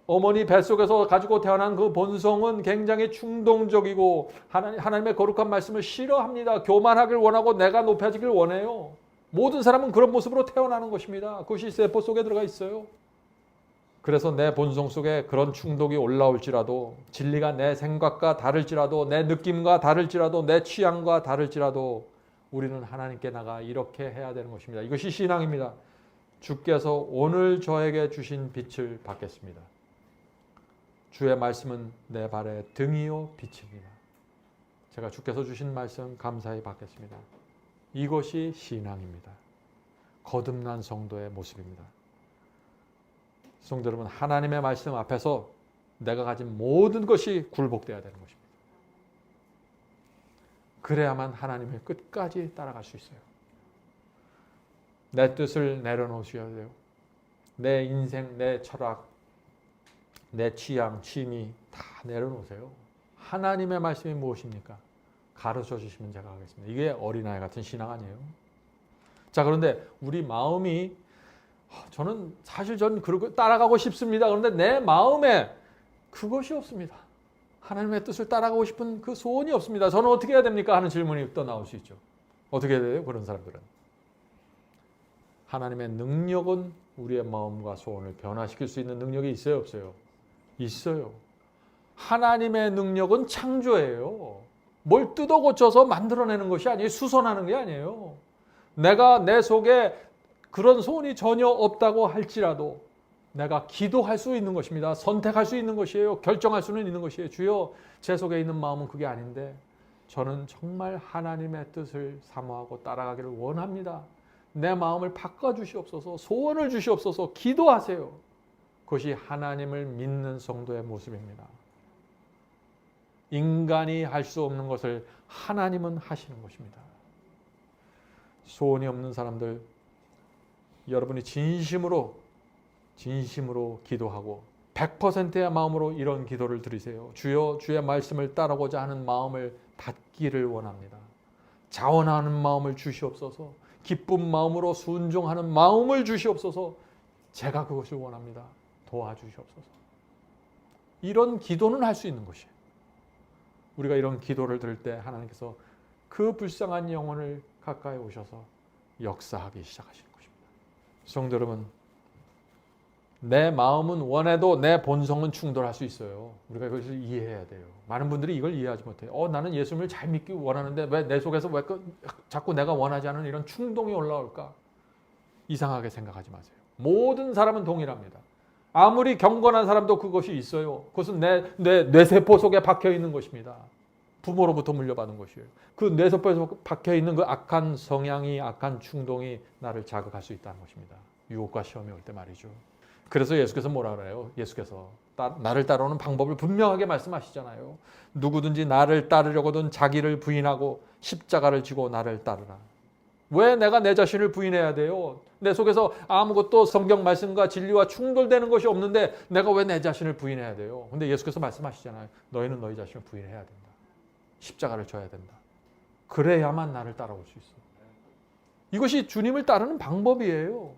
어머니 뱃속에서 가지고 태어난 그 본성은 굉장히 충동적이고 하나님의 거룩한 말씀을 싫어합니다. 교만하길 원하고 내가 높아지길 원해요. 모든 사람은 그런 모습으로 태어나는 것입니다. 그것이 세포 속에 들어가 있어요. 그래서 내 본성 속에 그런 충동이 올라올지라도, 진리가 내 생각과 다를지라도, 내 느낌과 다를지라도, 내 취향과 다를지라도 우리는 하나님께 나가 이렇게 해야 되는 것입니다. 이것이 신앙입니다. 주께서 오늘 저에게 주신 빛을 받겠습니다. 주의 말씀은 내 발의 등이요 빛입니다. 제가 주께서 주신 말씀 감사히 받겠습니다. 이것이 신앙입니다. 거듭난 성도의 모습입니다. 성도 여러분, 하나님의 말씀 앞에서 내가 가진 모든 것이 굴복되어야 되는 것입니다. 그래야만 하나님을 끝까지 따라갈 수 있어요. 내 뜻을 내려놓으셔야 돼요. 내 인생, 내 철학, 내 취향, 취미 다 내려놓으세요. 하나님의 말씀이 무엇입니까? 가르쳐 주시면 제가 하겠습니다. 이게 어린아이 같은 신앙 아니에요? 자, 그런데 우리 마음이 저는 사실 전 그렇게 따라가고 싶습니다. 그런데 내 마음에 그것이 없습니다. 하나님의 뜻을 따라가고 싶은 그 소원이 없습니다. 저는 어떻게 해야 됩니까? 하는 질문이 또 나올 수 있죠. 어떻게 해야 돼요? 그런 사람들은. 하나님의 능력은 우리의 마음과 소원을 변화시킬 수 있는 능력이 있어요? 없어요? 있어요. 하나님의 능력은 창조예요. 뭘 뜯어 고쳐서 만들어내는 것이 아니에요. 수선하는 게 아니에요. 내가 내 속에 그런 소원이 전혀 없다고 할지라도 내가 기도할 수 있는 것입니다. 선택할 수 있는 것이에요. 결정할 수는 있는 것이에요. 주여, 제 속에 있는 마음은 그게 아닌데 저는 정말 하나님의 뜻을 사모하고 따라가기를 원합니다. 내 마음을 바꿔주시옵소서, 소원을 주시옵소서. 기도하세요. 그것이 하나님을 믿는 성도의 모습입니다. 인간이 할 수 없는 것을 하나님은 하시는 것입니다. 소원이 없는 사람들, 여러분이 진심으로 기도하고 100%의 마음으로 이런 기도를 드리세요. 주여, 주의 말씀을 따르고자 하는 마음을 갖기를 원합니다. 자원하는 마음을 주시옵소서. 기쁜 마음으로 순종하는 마음을 주시옵소서. 제가 그것을 원합니다. 도와주시옵소서. 이런 기도는 할 수 있는 것이에요. 우리가 이런 기도를 들을 때 하나님께서 그 불쌍한 영혼을 가까이 오셔서 역사하기 시작하시는 것입니다. 성도 여러분, 내 마음은 원해도 내 본성은 충돌할 수 있어요. 우리가 그것을 이해해야 돼요. 많은 분들이 이걸 이해하지 못해요. 나는 예수님을 잘 믿기 원하는데 왜 내 속에서 왜 자꾸 내가 원하지 않은 이런 충동이 올라올까? 이상하게 생각하지 마세요. 모든 사람은 동일합니다. 아무리 경건한 사람도 그것이 있어요. 그것은 내 뇌세포 속에 박혀 있는 것입니다. 부모로부터 물려받은 것이에요. 그 뇌세포에 박혀 있는 그 악한 성향이, 악한 충동이 나를 자극할 수 있다는 것입니다. 유혹과 시험이 올 때 말이죠. 그래서 예수께서 뭐라 그래요? 예수께서 나를 따라오는 방법을 분명하게 말씀하시잖아요. 누구든지 나를 따르려거든 자기를 부인하고 십자가를 지고 나를 따르라. 왜 내가 내 자신을 부인해야 돼요? 내 속에서 아무것도 성경 말씀과 진리와 충돌되는 것이 없는데 내가 왜 내 자신을 부인해야 돼요? 근데 예수께서 말씀하시잖아요. 너희는 너희 자신을 부인해야 된다. 십자가를 져야 된다. 그래야만 나를 따라올 수 있어. 이것이 주님을 따르는 방법이에요.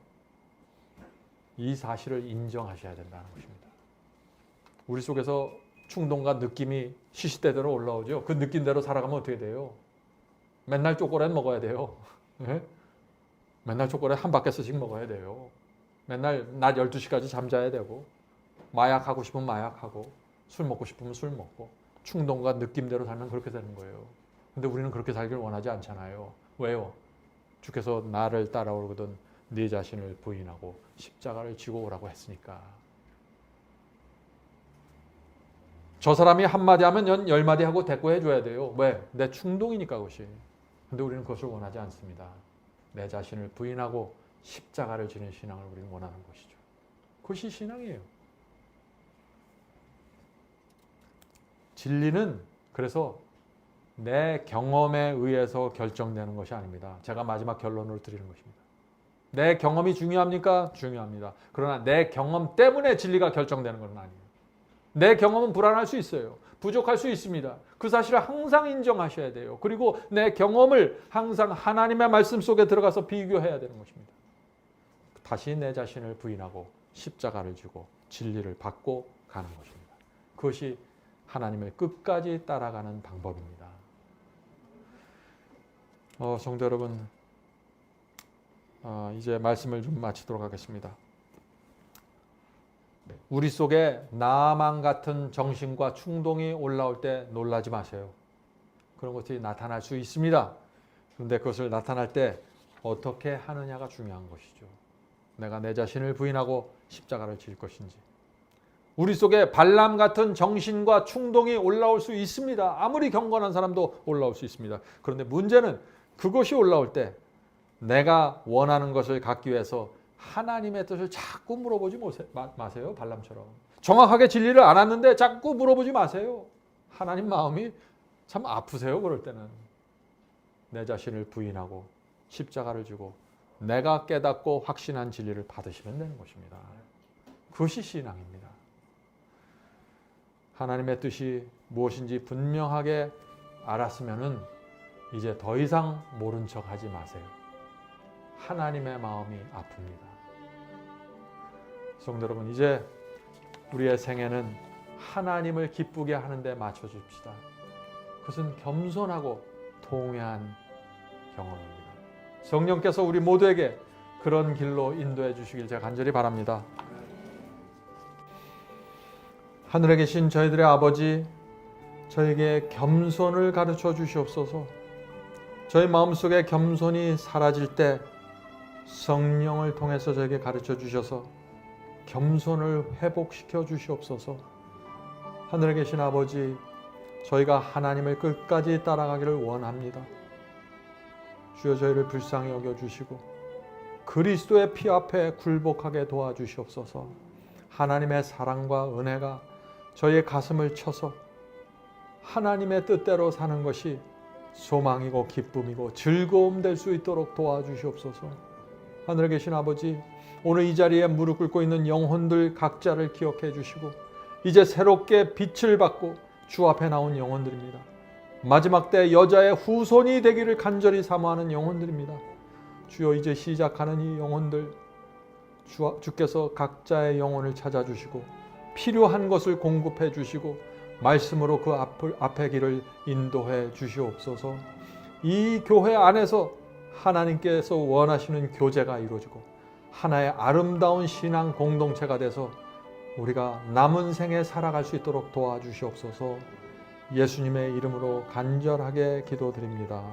이 사실을 인정하셔야 된다는 것입니다. 우리 속에서 충동과 느낌이 시시때대로 올라오죠. 그 느낌대로 살아가면 어떻게 돼요? 맨날 초콜릿 먹어야 돼요. 네? 맨날 초콜릿 한 바켓씩 먹어야 돼요. 맨날 낮 12시까지 잠자야 되고, 마약하고 싶으면 마약하고, 술 먹고 싶으면 술 먹고, 충동과 느낌대로 살면 그렇게 되는 거예요. 근데 우리는 그렇게 살기를 원하지 않잖아요. 왜요? 주께서 나를 따라오거든 네 자신을 부인하고 십자가를 지고 오라고 했으니까. 저 사람이 한마디 하면 10마디 하고 대꾸해 줘야 돼요. 왜? 내 충동이니까 그것이. 근데 우리는 그것을 원하지 않습니다. 내 자신을 부인하고 십자가를 지는 신앙을 우리는 원하는 것이죠. 그것이 신앙이에요. 진리는 그래서 내 경험에 의해서 결정되는 것이 아닙니다. 제가 마지막 결론으로 드리는 것입니다. 내 경험이 중요합니까? 중요합니다. 그러나 내 경험 때문에 진리가 결정되는 건 아니에요. 내 경험은 불안할 수 있어요. 부족할 수 있습니다. 그 사실을 항상 인정하셔야 돼요. 그리고 내 경험을 항상 하나님의 말씀 속에 들어가서 비교해야 되는 것입니다. 다시 내 자신을 부인하고 십자가를 지고 진리를 받고 가는 것입니다. 그것이 하나님을 끝까지 따라가는 방법입니다. 성도 여러분, 이제 말씀을 좀 마치도록 하겠습니다. 우리 속에 나만 같은 정신과 충동이 올라올 때 놀라지 마세요. 그런 것들이 나타날 수 있습니다. 그런데 그것을 나타날 때 어떻게 하느냐가 중요한 것이죠. 내가 내 자신을 부인하고 십자가를 질 것인지. 우리 속에 발람 같은 정신과 충동이 올라올 수 있습니다. 아무리 경건한 사람도 올라올 수 있습니다. 그런데 문제는 그것이 올라올 때 내가 원하는 것을 갖기 위해서 하나님의 뜻을 자꾸 물어보지 마세요. 발람처럼. 정확하게 진리를 알았는데 자꾸 물어보지 마세요. 하나님 마음이 참 아프세요. 그럴 때는. 내 자신을 부인하고 십자가를 지고 내가 깨닫고 확신한 진리를 받으시면 되는 것입니다. 그것이 신앙입니다. 하나님의 뜻이 무엇인지 분명하게 알았으면은 이제 더 이상 모른 척 하지 마세요. 하나님의 마음이 아픕니다. 성도 여러분, 이제 우리의 생애는 하나님을 기쁘게 하는 데 맞춰줍시다. 그것은 겸손하고 통회한 경험입니다. 성령께서 우리 모두에게 그런 길로 인도해 주시길 제가 간절히 바랍니다. 하늘에 계신 저희들의 아버지, 저에게 겸손을 가르쳐 주시옵소서. 저희 마음속에 겸손이 사라질 때 성령을 통해서 저에게 가르쳐 주셔서 겸손을 회복시켜 주시옵소서. 하늘에 계신 아버지, 저희가 하나님을 끝까지 따라가기를 원합니다. 주여, 저희를 불쌍히 여겨주시고 그리스도의 피 앞에 굴복하게 도와주시옵소서. 하나님의 사랑과 은혜가 저희의 가슴을 쳐서 하나님의 뜻대로 사는 것이 소망이고 기쁨이고 즐거움 될 수 있도록 도와주시옵소서. 하늘에 계신 아버지, 오늘 이 자리에 무릎 꿇고 있는 영혼들 각자를 기억해 주시고 이제 새롭게 빛을 받고 주 앞에 나온 영혼들입니다. 마지막 때 여자의 후손이 되기를 간절히 사모하는 영혼들입니다. 주여, 이제 시작하는 이 영혼들, 주께서 각자의 영혼을 찾아주시고 필요한 것을 공급해 주시고 말씀으로 그 앞의 길을 인도해 주시옵소서. 이 교회 안에서 하나님께서 원하시는 교제가 이루어지고 하나의 아름다운 신앙 공동체가 돼서 우리가 남은 생에 살아갈 수 있도록 도와주시옵소서. 예수님의 이름으로 간절하게 기도드립니다.